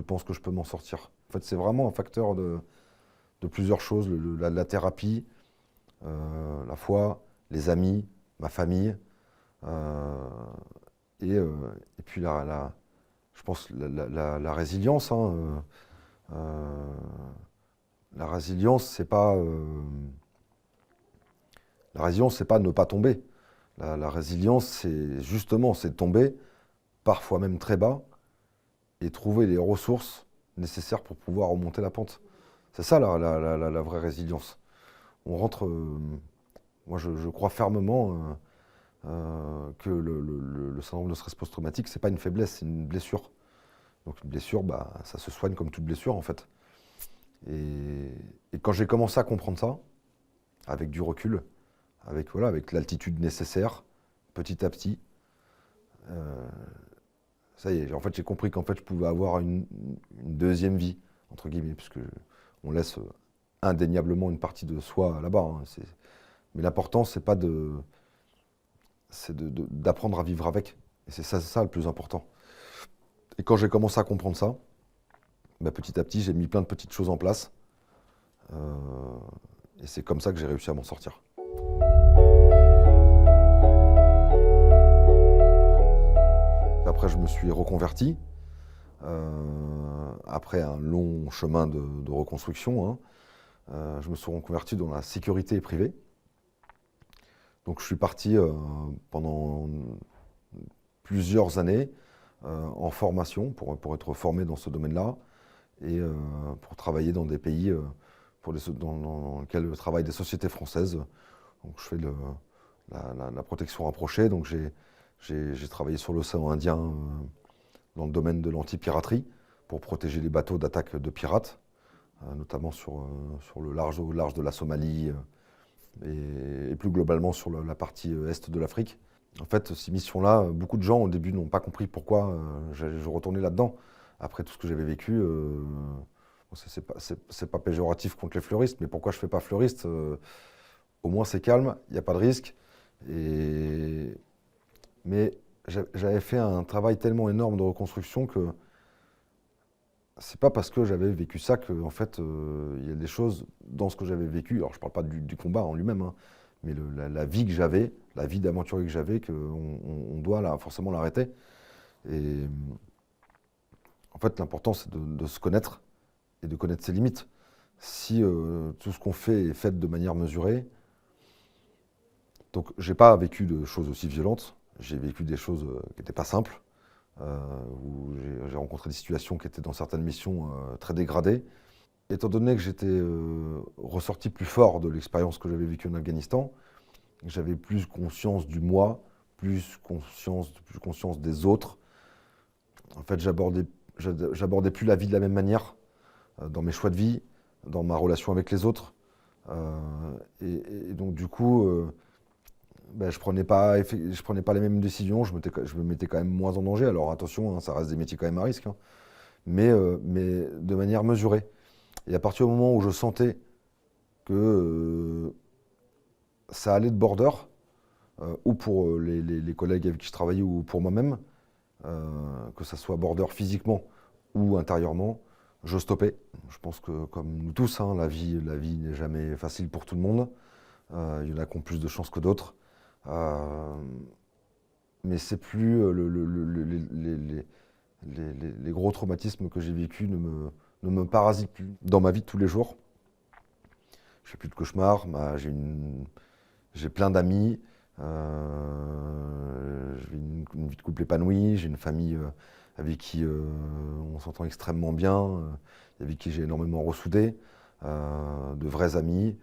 pense que je peux m'en sortir. En fait, c'est vraiment un facteur de plusieurs choses, la thérapie, la foi, les amis, ma famille, et puis je pense la résilience, hein, la résilience, c'est pas ne pas tomber. La résilience, c'est justement, c'est de tomber, parfois même très bas, et trouver les ressources nécessaires pour pouvoir remonter la pente. C'est ça la vraie résilience. On rentre. Moi, je crois fermement que le syndrome de stress post-traumatique, c'est pas une faiblesse, c'est une blessure. Donc une blessure, ça se soigne comme toute blessure en fait. Et quand j'ai commencé à comprendre ça, avec du recul, avec l'altitude nécessaire, petit à petit, ça y est, en fait, j'ai compris qu'en fait, je pouvais avoir une deuxième vie, entre guillemets, puisque on laisse indéniablement une partie de soi là-bas, hein. Mais l'important, c'est d'apprendre à vivre avec. Et c'est ça le plus important. Et quand j'ai commencé à comprendre ça, petit à petit, j'ai mis plein de petites choses en place. Et c'est comme ça que j'ai réussi à m'en sortir. Après, je me suis reconverti, après un long chemin de reconstruction, hein. Je me suis reconverti dans la sécurité privée. Donc je suis parti pendant plusieurs années en formation pour être formé dans ce domaine-là et pour travailler dans des pays dans lesquels travaillent des sociétés françaises. Donc je fais la protection rapprochée. Donc j'ai travaillé sur l'océan Indien dans le domaine de l'anti-piraterie pour protéger les bateaux d'attaque de pirates, notamment sur le large, au large de la Somalie et plus globalement sur la partie est de l'Afrique. En fait, ces missions-là, beaucoup de gens au début n'ont pas compris pourquoi je retournais là-dedans. Après tout ce que j'avais vécu, c'est pas péjoratif contre les fleuristes, mais pourquoi je ne fais pas fleuriste? Au moins c'est calme, il n'y a pas de risque. Mais j'avais fait un travail tellement énorme de reconstruction que c'est pas parce que j'avais vécu ça que en fait il y a des choses dans ce que j'avais vécu. Alors je parle pas du combat en lui-même, hein, mais la vie que j'avais, la vie d'aventurier que j'avais, qu'on doit forcément l'arrêter. Et en fait l'important c'est de se connaître et de connaître ses limites. Si tout ce qu'on fait est fait de manière mesurée, donc j'ai pas vécu de choses aussi violentes. J'ai vécu des choses qui n'étaient pas simples, où j'ai rencontré des situations qui étaient dans certaines missions très dégradées. Étant donné que j'étais ressorti plus fort de l'expérience que j'avais vécue en Afghanistan, j'avais plus conscience du moi, plus conscience des autres. En fait, j'abordais plus la vie de la même manière dans mes choix de vie, dans ma relation avec les autres. Et donc du coup, ben, je prenais pas les mêmes décisions, je me mettais quand même moins en danger. Alors attention, hein, ça reste des métiers quand même à risque, hein, mais de manière mesurée. Et à partir du moment où je sentais que ça allait de border, ou pour les collègues avec qui je travaillais ou pour moi-même, que ça soit border physiquement ou intérieurement, je stoppais. Je pense que comme nous tous, hein, la vie n'est jamais facile pour tout le monde. Il y en a qui ont plus de chance que d'autres. Mais c'est plus les gros traumatismes que j'ai vécus ne me parasitent plus dans ma vie de tous les jours. Je fais plus de cauchemars, j'ai plein d'amis, j'ai une vie de couple épanouie, j'ai une famille avec qui on s'entend extrêmement bien, avec qui j'ai énormément ressoudé, de vrais amis,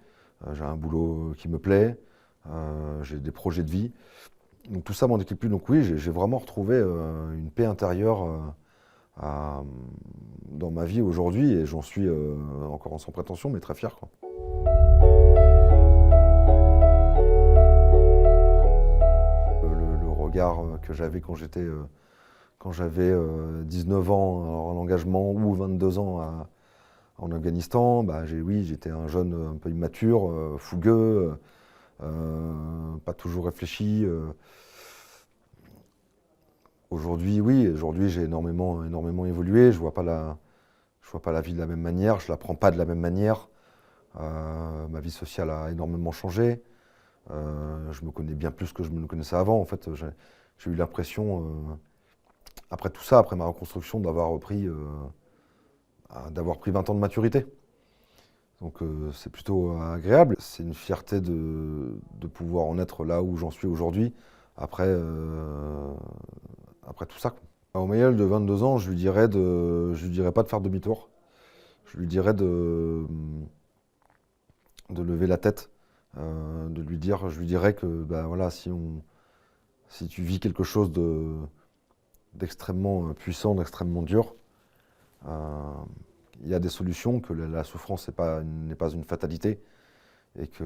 j'ai un boulot qui me plaît, j'ai des projets de vie. Donc tout ça m'en occupe plus. Donc oui, j'ai vraiment retrouvé une paix intérieure dans ma vie aujourd'hui et j'en suis encore sans prétention, mais très fier, quoi. Le regard que j'avais quand j'avais 19 ans en engagement ou 22 ans en Afghanistan, bah, j'étais un jeune un peu immature, fougueux, pas toujours réfléchi. Aujourd'hui, oui, j'ai énormément évolué. Je vois pas la vie de la même manière, je la prends pas de la même manière. Ma vie sociale a énormément changé. Je me connais bien plus que je me le connaissais avant. En fait, j'ai eu l'impression, après tout ça, après ma reconstruction, d'avoir pris 20 ans de maturité. Donc c'est plutôt agréable. C'est une fierté de pouvoir en être là où j'en suis aujourd'hui, après tout ça, quoi. Au Mayel de 22 ans, je lui dirais pas de faire demi-tour. Je lui dirais de lever la tête, je lui dirais que bah, voilà, si tu vis quelque chose d'extrêmement puissant, d'extrêmement dur, il y a des solutions, que la souffrance n'est pas une fatalité, et que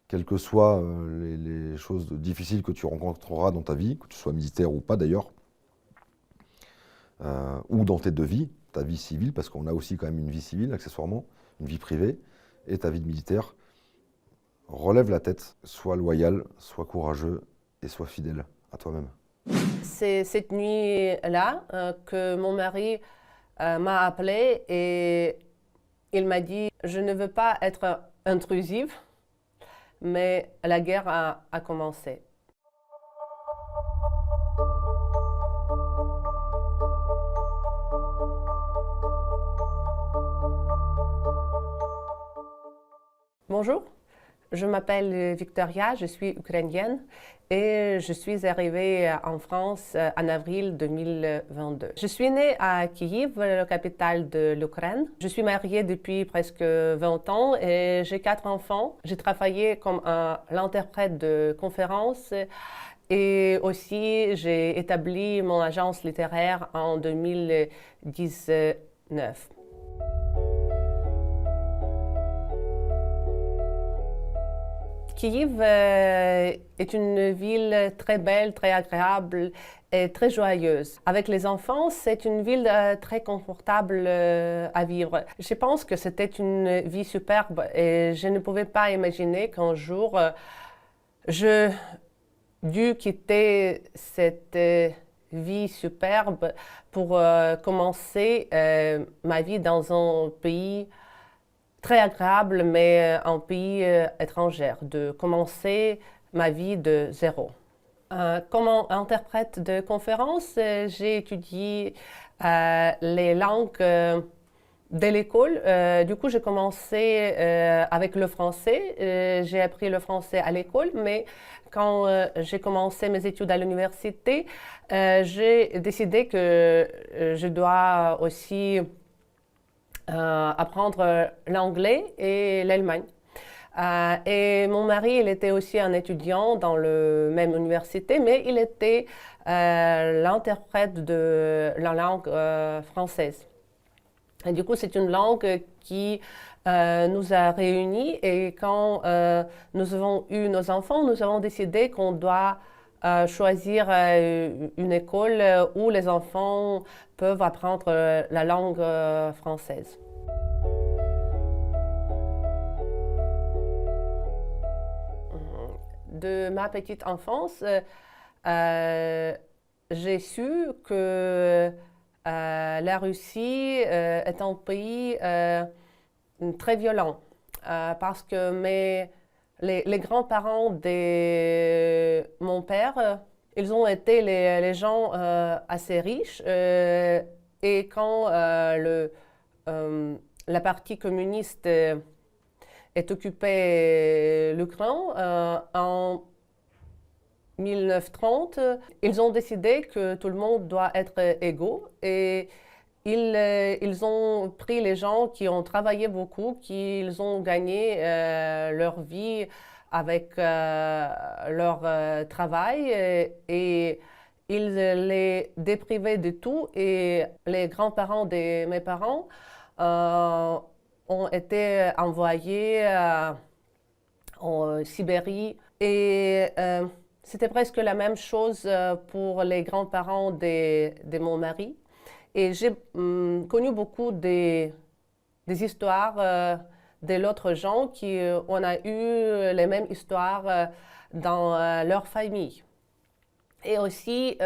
quelles que soient les choses difficiles que tu rencontreras dans ta vie, que tu sois militaire ou pas d'ailleurs, ou dans tes deux vies, ta vie civile, parce qu'on a aussi quand même une vie civile accessoirement, une vie privée, et ta vie de militaire, relève la tête, sois loyal, sois courageux et sois fidèle à toi-même. C'est cette nuit-là que mon mari m'a appelée et il m'a dit « Je ne veux pas être intrusive, mais la guerre a commencé. » Bonjour, je m'appelle Victoria, je suis ukrainienne et je suis arrivée en France en avril 2022. Je suis née à Kiev, la capitale de l'Ukraine. Je suis mariée depuis presque 20 ans et j'ai 4 enfants. J'ai travaillé comme l'interprète de conférences et aussi j'ai établi mon agence littéraire en 2019. Kiev est une ville très belle, très agréable et très joyeuse. Avec les enfants, c'est une ville très confortable à vivre. Je pense que c'était une vie superbe et je ne pouvais pas imaginer qu'un jour, je dû quitter cette vie superbe pour commencer ma vie dans un pays très agréable, mais un pays étranger, de commencer ma vie de zéro. Comme interprète de conférences, j'ai étudié les langues de l'école. Du coup, j'ai commencé avec le français. J'ai appris le français à l'école, mais quand j'ai commencé mes études à l'université, j'ai décidé que je dois aussi apprendre l'anglais et l'Allemagne. Et mon mari, il était aussi un étudiant dans la même université, mais il était l'interprète de la langue française. Et du coup, c'est une langue qui nous a réunis et quand nous avons eu nos enfants, nous avons décidé qu'on doit choisir une école où les enfants peuvent apprendre la langue française. De ma petite enfance, j'ai su que la Russie est un pays très violent parce que les grands-parents de mon père, ils ont été les gens assez riches et quand la partie communiste est occupée l'Ukraine en 1930, ils ont décidé que tout le monde doit être égaux et ils ont pris les gens qui ont travaillé beaucoup, qui ont gagné leur vie avec leur travail et ils les déprivaient de tout et les grands-parents de mes parents ont été envoyés en Sibérie et c'était presque la même chose pour les grands-parents de mon mari. Et j'ai connu beaucoup des histoires de l'autre gens qui ont eu les mêmes histoires dans leur famille. Et aussi,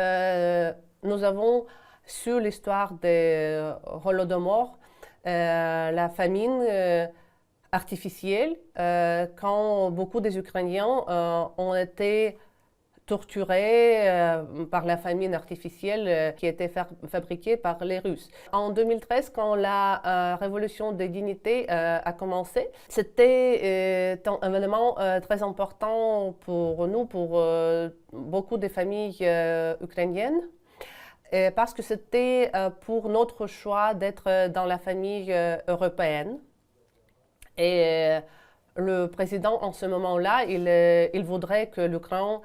nous avons su l'histoire de Holodomor, la famine artificielle, quand beaucoup des Ukrainiens ont été torturés par la famine artificielle qui était fabriquée par les Russes. En 2013, quand la révolution des dignités a commencé, c'était un événement très important pour nous, pour beaucoup de familles ukrainiennes, parce que c'était pour notre choix d'être dans la famille européenne. Et le président, en ce moment-là, il voudrait que l'Ukraine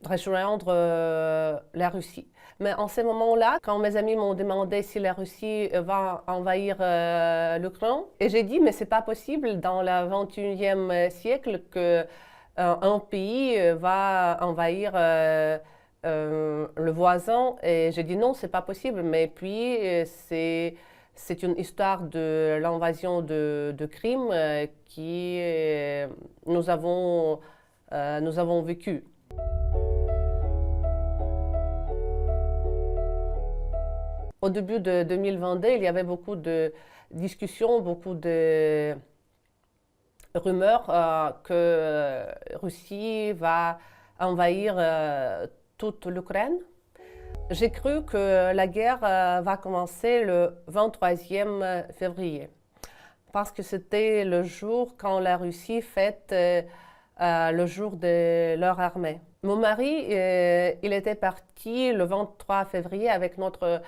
rejoindre la Russie. Mais en ce moment-là, quand mes amis m'ont demandé si la Russie va envahir l'Ukraine, et j'ai dit, mais c'est pas possible dans le 21e siècle qu'un pays va envahir le voisin. Et j'ai dit non, c'est pas possible. Mais puis, c'est une histoire de l'invasion de Crimée qui nous avons vécu. Au début de 2022, il y avait beaucoup de discussions, beaucoup de rumeurs que la Russie va envahir toute l'Ukraine. J'ai cru que la guerre va commencer le 23e février, parce que c'était le jour quand la Russie fête le jour de leur armée. Mon mari, il était parti le 23 février avec notre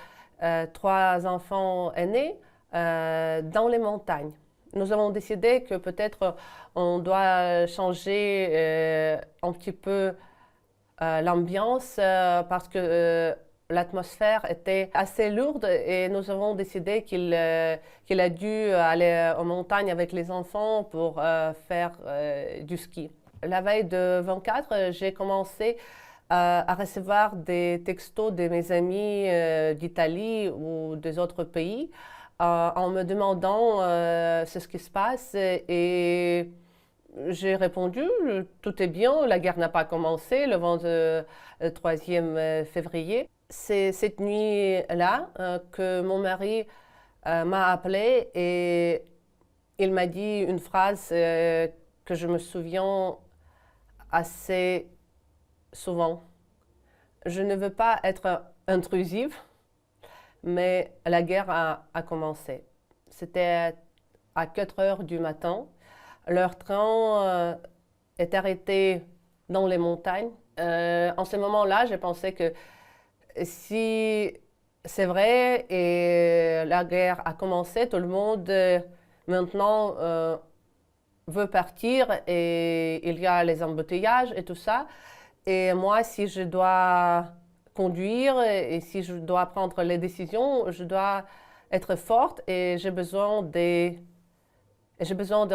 3 enfants aînés dans les montagnes. Nous avons décidé que peut-être on doit changer un petit peu l'ambiance parce que l'atmosphère était assez lourde et nous avons décidé qu'il a dû aller aux montagnes avec les enfants pour faire du ski. La veille de 24, j'ai commencé à recevoir des textos de mes amis d'Italie ou des autres pays en me demandant ce qui se passe et j'ai répondu, tout est bien, la guerre n'a pas commencé le 23e février. C'est cette nuit-là que mon mari m'a appelé et il m'a dit une phrase que je me souviens assez souvent. Je ne veux pas être intrusive, mais la guerre a commencé. C'était à 4 heures du matin. Leur train est arrêté dans les montagnes. En ce moment-là, j'ai pensé que si C'est vrai, et la guerre a commencé, tout le monde maintenant veut partir et il y a les embouteillages et tout ça. Et moi, si je dois conduire et si je dois prendre les décisions, je dois être forte et j'ai besoin d'un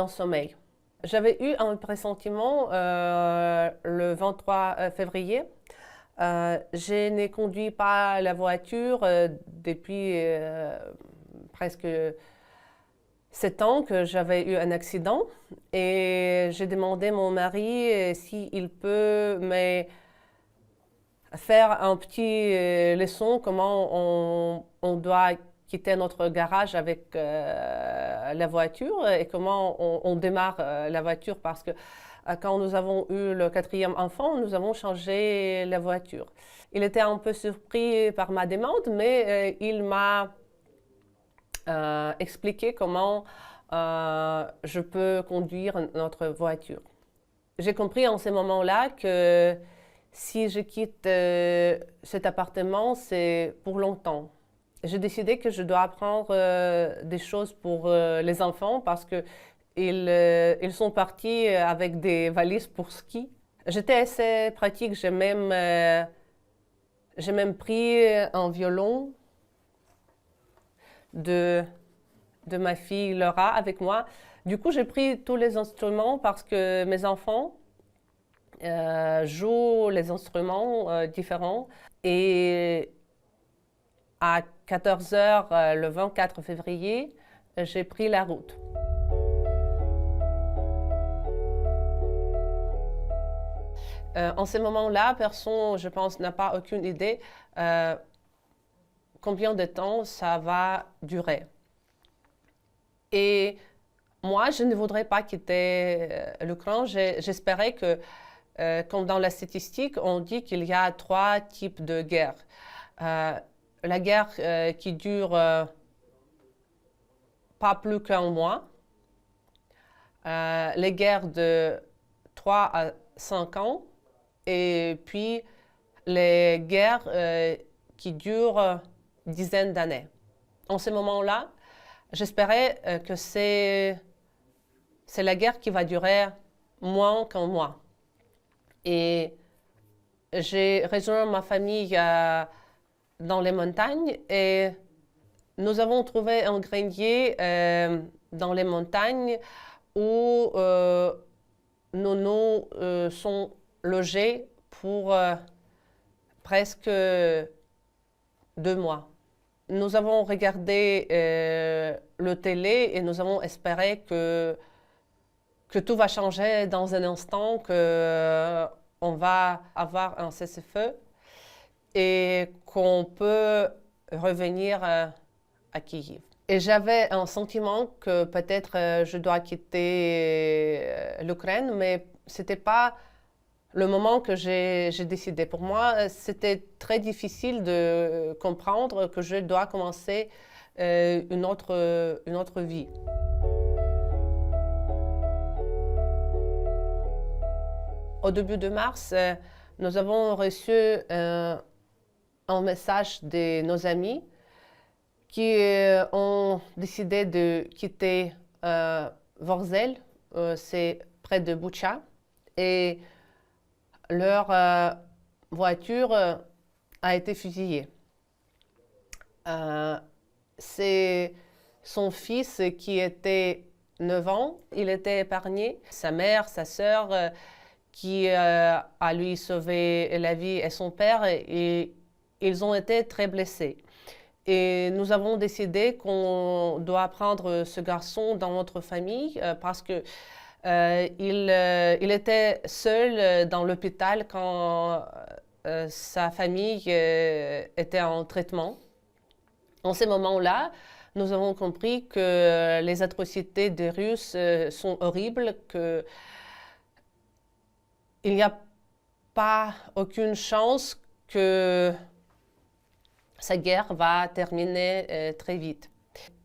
sommeil. J'avais eu un pressentiment le 23 février. Je n'ai conduit pas la voiture depuis presque 7 ans que j'avais eu un accident et j'ai demandé à mon mari s'il peut me faire un petit leçon comment on doit quitter notre garage avec la voiture et comment on démarre la voiture parce que quand nous avons eu le 4e enfant, nous avons changé la voiture. Il était un peu surpris par ma demande, mais il m'a expliqué comment je peux conduire notre voiture. J'ai compris en ce moment-là que si je quitte cet appartement, c'est pour longtemps. J'ai décidé que je dois apprendre des choses pour les enfants parce que ils sont partis avec des valises pour ski. J'étais assez pratique, j'ai même pris un violon de ma fille Laura avec moi. Du coup, j'ai pris tous les instruments parce que mes enfants jouent les instruments différents. Et à 14 heures le 24 février, j'ai pris la route. En ce moment-là, personne, je pense, n'a pas aucune idée combien de temps ça va durer. Et moi, je ne voudrais pas quitter l'Ukraine. J'espérais que, comme dans la statistique, on dit qu'il y a 3 types de guerres. La guerre qui dure pas plus qu'un mois. Les guerres de 3 à 5 ans. Et puis les guerres qui durent dizaines d'années. En ce moment-là, j'espérais que c'est la guerre qui va durer moins qu'un mois. Et j'ai rejoint ma famille dans les montagnes et nous avons trouvé un grenier dans les montagnes où nous sommes logés pour presque 2 mois. Nous avons regardé le télé et nous avons espéré que tout va changer dans un instant, qu'on va avoir un cessez-le-feu et qu'on peut revenir à Kiev. Et j'avais un sentiment que peut-être je dois quitter l'Ukraine, mais ce n'était pas le moment que j'ai décidé. Pour moi, c'était très difficile de comprendre que je dois commencer une autre vie. Au début de mars, nous avons reçu un message de nos amis qui ont décidé de quitter Vorzel, c'est près de Butcha, et leur voiture a été fusillée. C'est son fils qui était 9 ans, il était épargné. Sa mère, sa sœur, qui a lui sauvé la vie, et son père, et ils ont été très blessés. Et nous avons décidé qu'on doit prendre ce garçon dans notre famille parce que il était seul dans l'hôpital quand sa famille était en traitement. En ce moment-là, nous avons compris que les atrocités des Russes sont horribles, qu'il n'y a pas aucune chance que cette guerre va terminer très vite.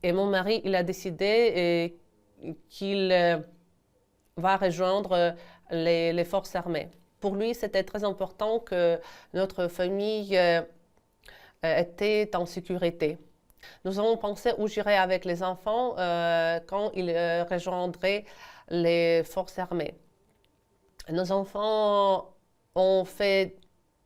Et mon mari, il a décidé qu'il va rejoindre les forces armées. Pour lui, c'était très important que notre famille était en sécurité. Nous avons pensé où j'irais avec les enfants quand ils rejoindraient les forces armées. Nos enfants ont fait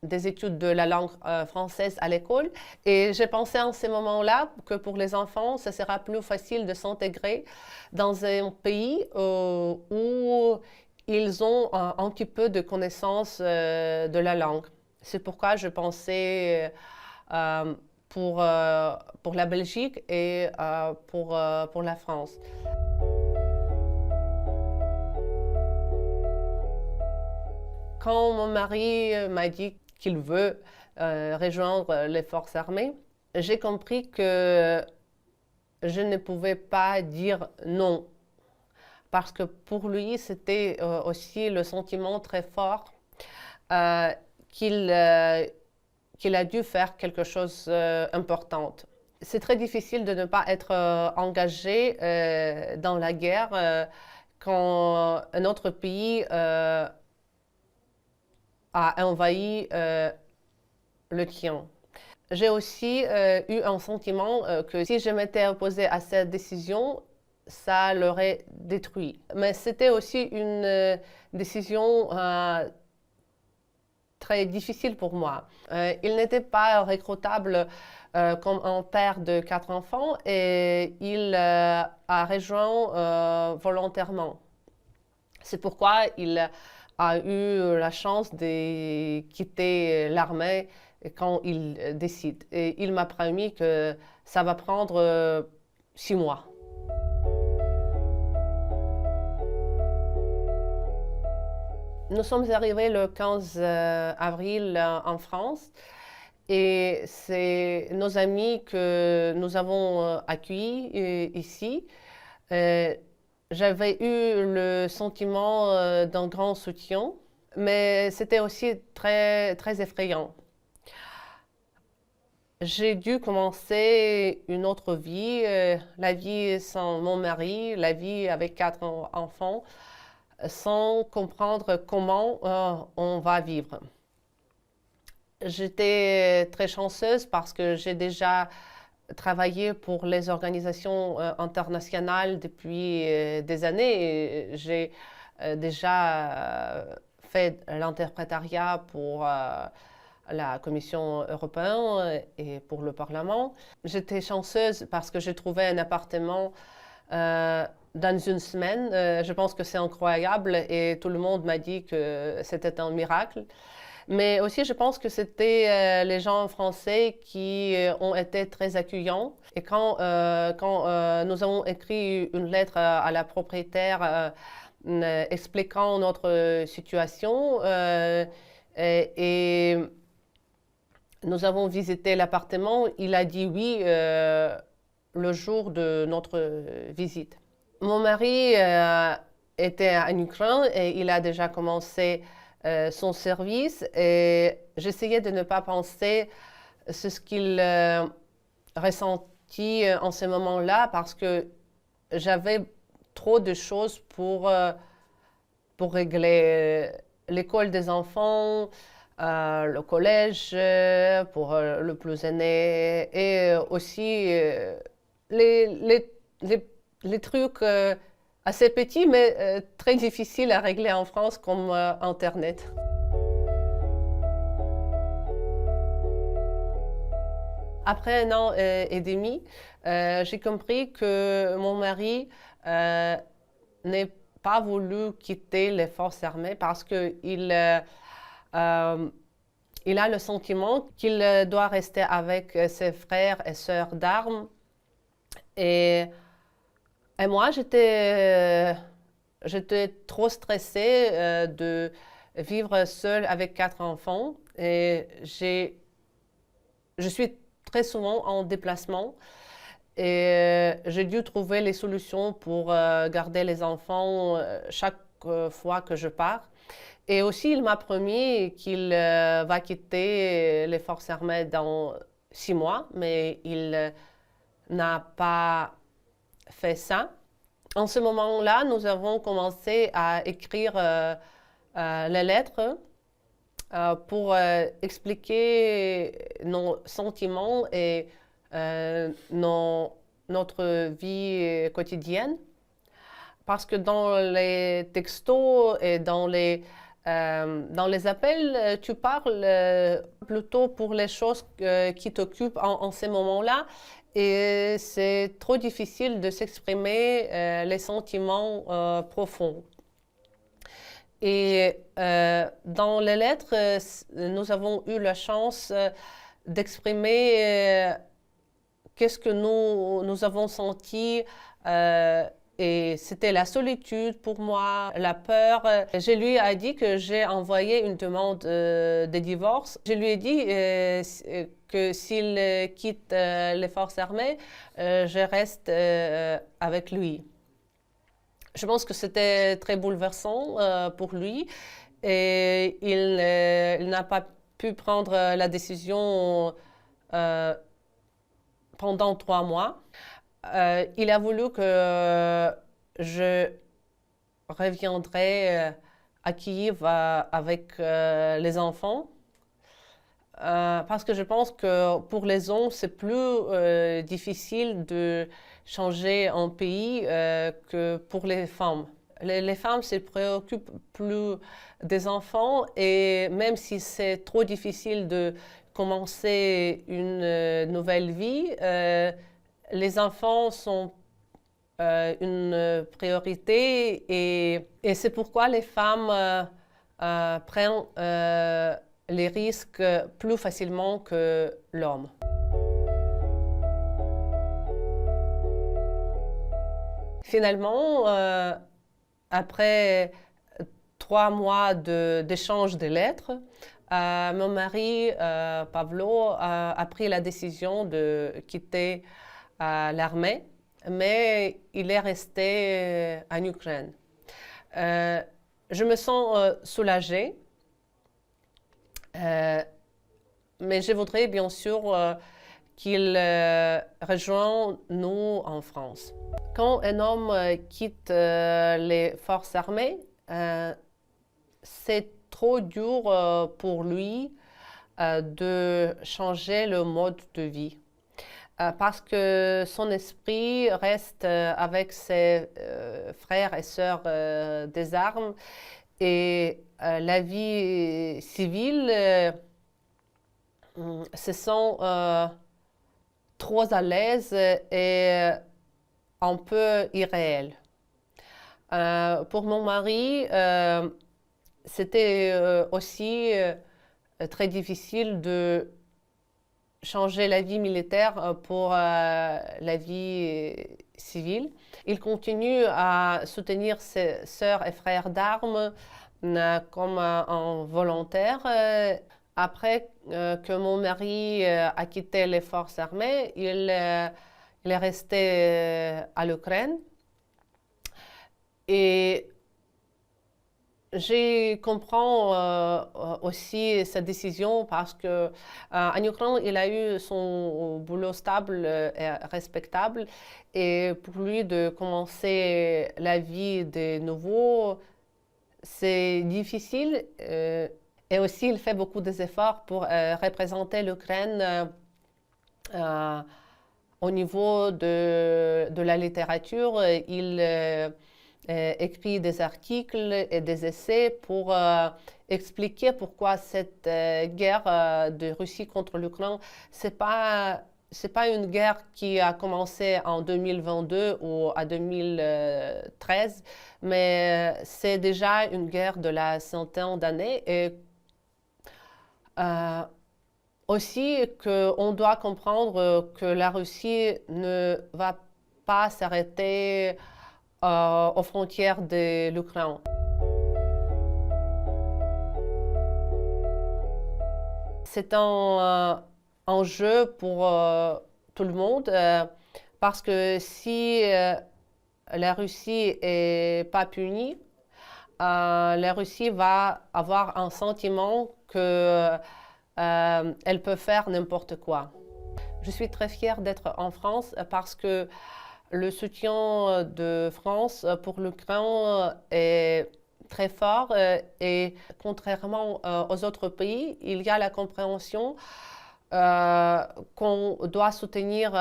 des études de la langue française à l'école et j'ai pensé en ces moments-là que pour les enfants, ce sera plus facile de s'intégrer dans un pays où ils ont un petit peu de connaissance de la langue. C'est pourquoi je pensais pour la Belgique et pour la France. Quand mon mari m'a dit qu'il veut rejoindre les forces armées, j'ai compris que je ne pouvais pas dire non. Parce que pour lui, c'était aussi le sentiment très fort qu'il a dû faire quelque chose d'important. C'est très difficile de ne pas être engagé dans la guerre quand un autre pays a envahi le tien. J'ai aussi eu un sentiment que si je m'étais opposée à cette décision, ça l'aurait détruit. Mais c'était aussi une décision très difficile pour moi. Il n'était pas recrutable comme un père de 4 enfants et il a rejoint volontairement. C'est pourquoi il a eu la chance de quitter l'armée quand il décide. Et il m'a promis que ça va prendre 6 mois. Nous sommes arrivés le 15 avril en France et c'est nos amis que nous avons accueillis ici. J'avais eu le sentiment d'un grand soutien, mais c'était aussi très, très effrayant. J'ai dû commencer une autre vie, la vie sans mon mari, la vie avec 4 enfants, sans comprendre comment on va vivre. J'étais très chanceuse parce que j'ai déjà travaillé pour les organisations internationales depuis des années. J'ai déjà fait l'interprétariat pour la Commission européenne et pour le Parlement. J'étais chanceuse parce que j'ai trouvé un appartement dans une semaine. Je pense que c'est incroyable et tout le monde m'a dit que c'était un miracle. Mais aussi, je pense que c'était les gens français qui ont été très accueillants. Et quand nous avons écrit une lettre à la propriétaire expliquant notre situation et nous avons visité l'appartement, il a dit oui le jour de notre visite. Mon mari était en Ukraine et il a déjà commencé son service et j'essayais de ne pas penser ce qu'il ressentit en ce moment-là parce que j'avais trop de choses pour régler l'école des enfants, le collège pour le plus aîné et aussi les trucs assez petits mais très difficiles à régler en France comme Internet. Après 1 an et demi, j'ai compris que mon mari n'a pas voulu quitter les forces armées parce qu'il a le sentiment qu'il doit rester avec ses frères et sœurs d'armes. Et moi, j'étais trop stressée de vivre seule avec 4 enfants. Et je suis très souvent en déplacement. Et j'ai dû trouver les solutions pour garder les enfants chaque fois que je pars. Et aussi, il m'a promis qu'il va quitter les forces armées dans 6 mois, mais il n'a pas fait ça. En ce moment-là, nous avons commencé à écrire les lettres pour expliquer nos sentiments et notre vie quotidienne. Parce que dans les textos et dans les appels, tu parles plutôt pour les choses qui t'occupent en ces moments-là. Et c'est trop difficile de s'exprimer les sentiments profonds. Et dans les lettres, nous avons eu la chance d'exprimer qu'est-ce que nous avons senti. Et c'était la solitude pour moi, la peur. Je lui ai dit que j'ai envoyé une demande de divorce. Je lui ai dit que s'il quitte les forces armées, je reste avec lui. Je pense que c'était très bouleversant pour lui et il n'a pas pu prendre la décision pendant 3 mois. Il a voulu que je reviendrai à Kiev avec les enfants. Parce que je pense que pour les hommes, c'est plus difficile de changer un pays que pour les femmes. Les femmes se préoccupent plus des enfants et même si c'est trop difficile de commencer une nouvelle vie, les enfants sont une priorité et c'est pourquoi les femmes prennent les risques plus facilement que l'homme. Finalement, après 3 mois d'échange de lettres, mon mari, Pavlo, a pris la décision de quitter l'armée, mais il est resté en Ukraine. Je me sens soulagée. Mais je voudrais bien sûr qu'il rejoigne nous en France. Quand un homme quitte les forces armées, c'est trop dur pour lui de changer le mode de vie. Parce que son esprit reste avec ses frères et sœurs des armes et la vie civile se sent trop à l'aise et un peu irréel. Pour mon mari, c'était aussi très difficile de changer la vie militaire pour la vie civile. Il continue à soutenir ses sœurs et frères d'armes comme un volontaire. Après que mon mari a quitté les forces armées, il est resté à l'Ukraine. Et je comprends aussi sa décision parce que en Ukraine, il a eu son boulot stable et respectable. Et pour lui, de commencer la vie de nouveau, c'est difficile. Et aussi, il fait beaucoup d'efforts pour représenter l'Ukraine au niveau de la littérature. Il écrit des articles et des essais pour expliquer pourquoi cette guerre de Russie contre l'Ukraine, c'est pas une guerre qui a commencé en 2022 ou en 2013, mais c'est déjà une guerre de la centaine d'années. Et aussi qu'on doit comprendre que la Russie ne va pas s'arrêter aux frontières de l'Ukraine. C'est un enjeu pour tout le monde parce que si la Russie n'est pas punie, la Russie va avoir un sentiment qu'elle peut faire n'importe quoi. Je suis très fière d'être en France parce que le soutien de France pour l'Ukraine est très fort et contrairement aux autres pays, il y a la compréhension qu'on doit soutenir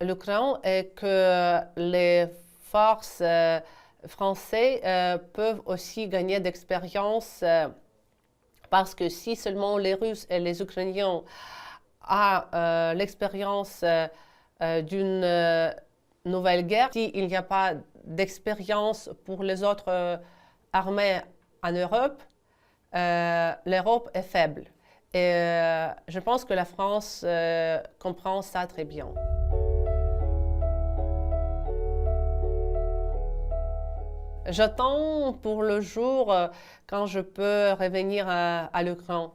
l'Ukraine et que les forces françaises peuvent aussi gagner d'expérience parce que si seulement les Russes et les Ukrainiens ont l'expérience d'une nouvelle guerre, s'il n'y a pas d'expérience pour les autres armées en Europe, l'Europe est faible. Et je pense que la France comprend ça très bien. J'attends pour le jour quand je peux revenir à l'Ukraine.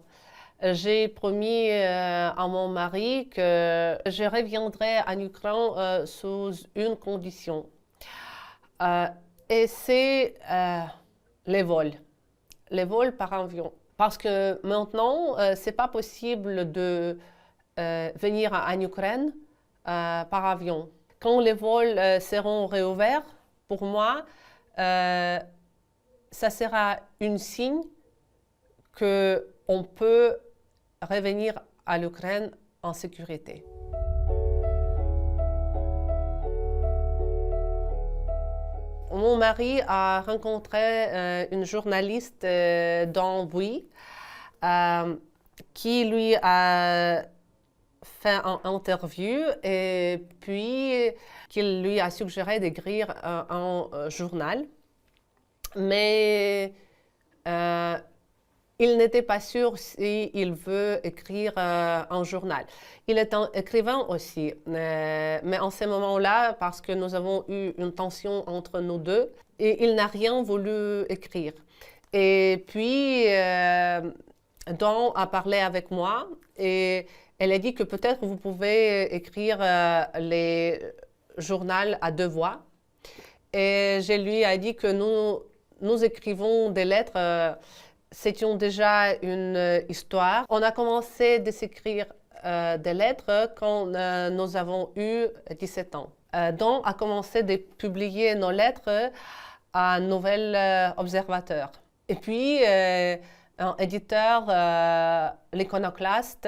J'ai promis à mon mari que je reviendrai en Ukraine sous une condition. Et c'est les vols par avion. Parce que maintenant, ce n'est pas possible de venir en Ukraine par avion. Quand les vols seront réouverts, pour moi, ça sera un signe qu'on peut revenir à l'Ukraine en sécurité. Mon mari a rencontré une journaliste d'Ambouy qui lui a fait une interview et puis qu'il lui a suggéré d'écrire un journal. Mais il n'était pas sûr s'il veut écrire un journal. Il est un écrivain aussi, mais en ce moment-là, parce que nous avons eu une tension entre nous deux, et il n'a rien voulu écrire. Et puis, Dawn a parlé avec moi et elle a dit que peut-être vous pouvez écrire les journaux à deux voix. Et je lui ai dit que nous écrivons des lettres. C'était déjà une histoire. On a commencé à s'écrire des lettres quand nous avons eu 17 ans. Dawn a commencé à publier nos lettres à Nouvel Observateur. Et puis, un éditeur, l'Iconoclaste,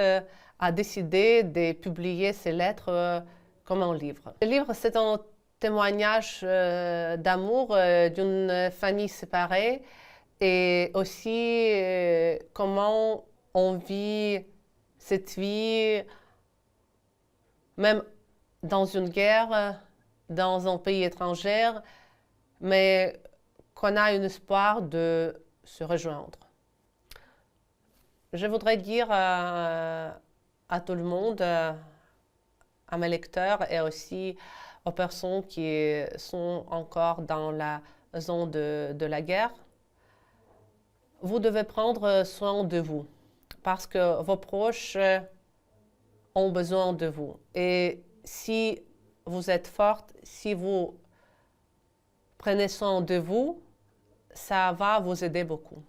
a décidé de publier ces lettres comme un livre. Le livre, c'est un témoignage d'amour d'une famille séparée et aussi comment on vit cette vie, même dans une guerre, dans un pays étranger, mais qu'on a un espoir de se rejoindre. Je voudrais dire à tout le monde, à mes lecteurs et aussi aux personnes qui sont encore dans la zone de la guerre, vous devez prendre soin de vous parce que vos proches ont besoin de vous. Et si vous êtes forte, si vous prenez soin de vous, ça va vous aider beaucoup.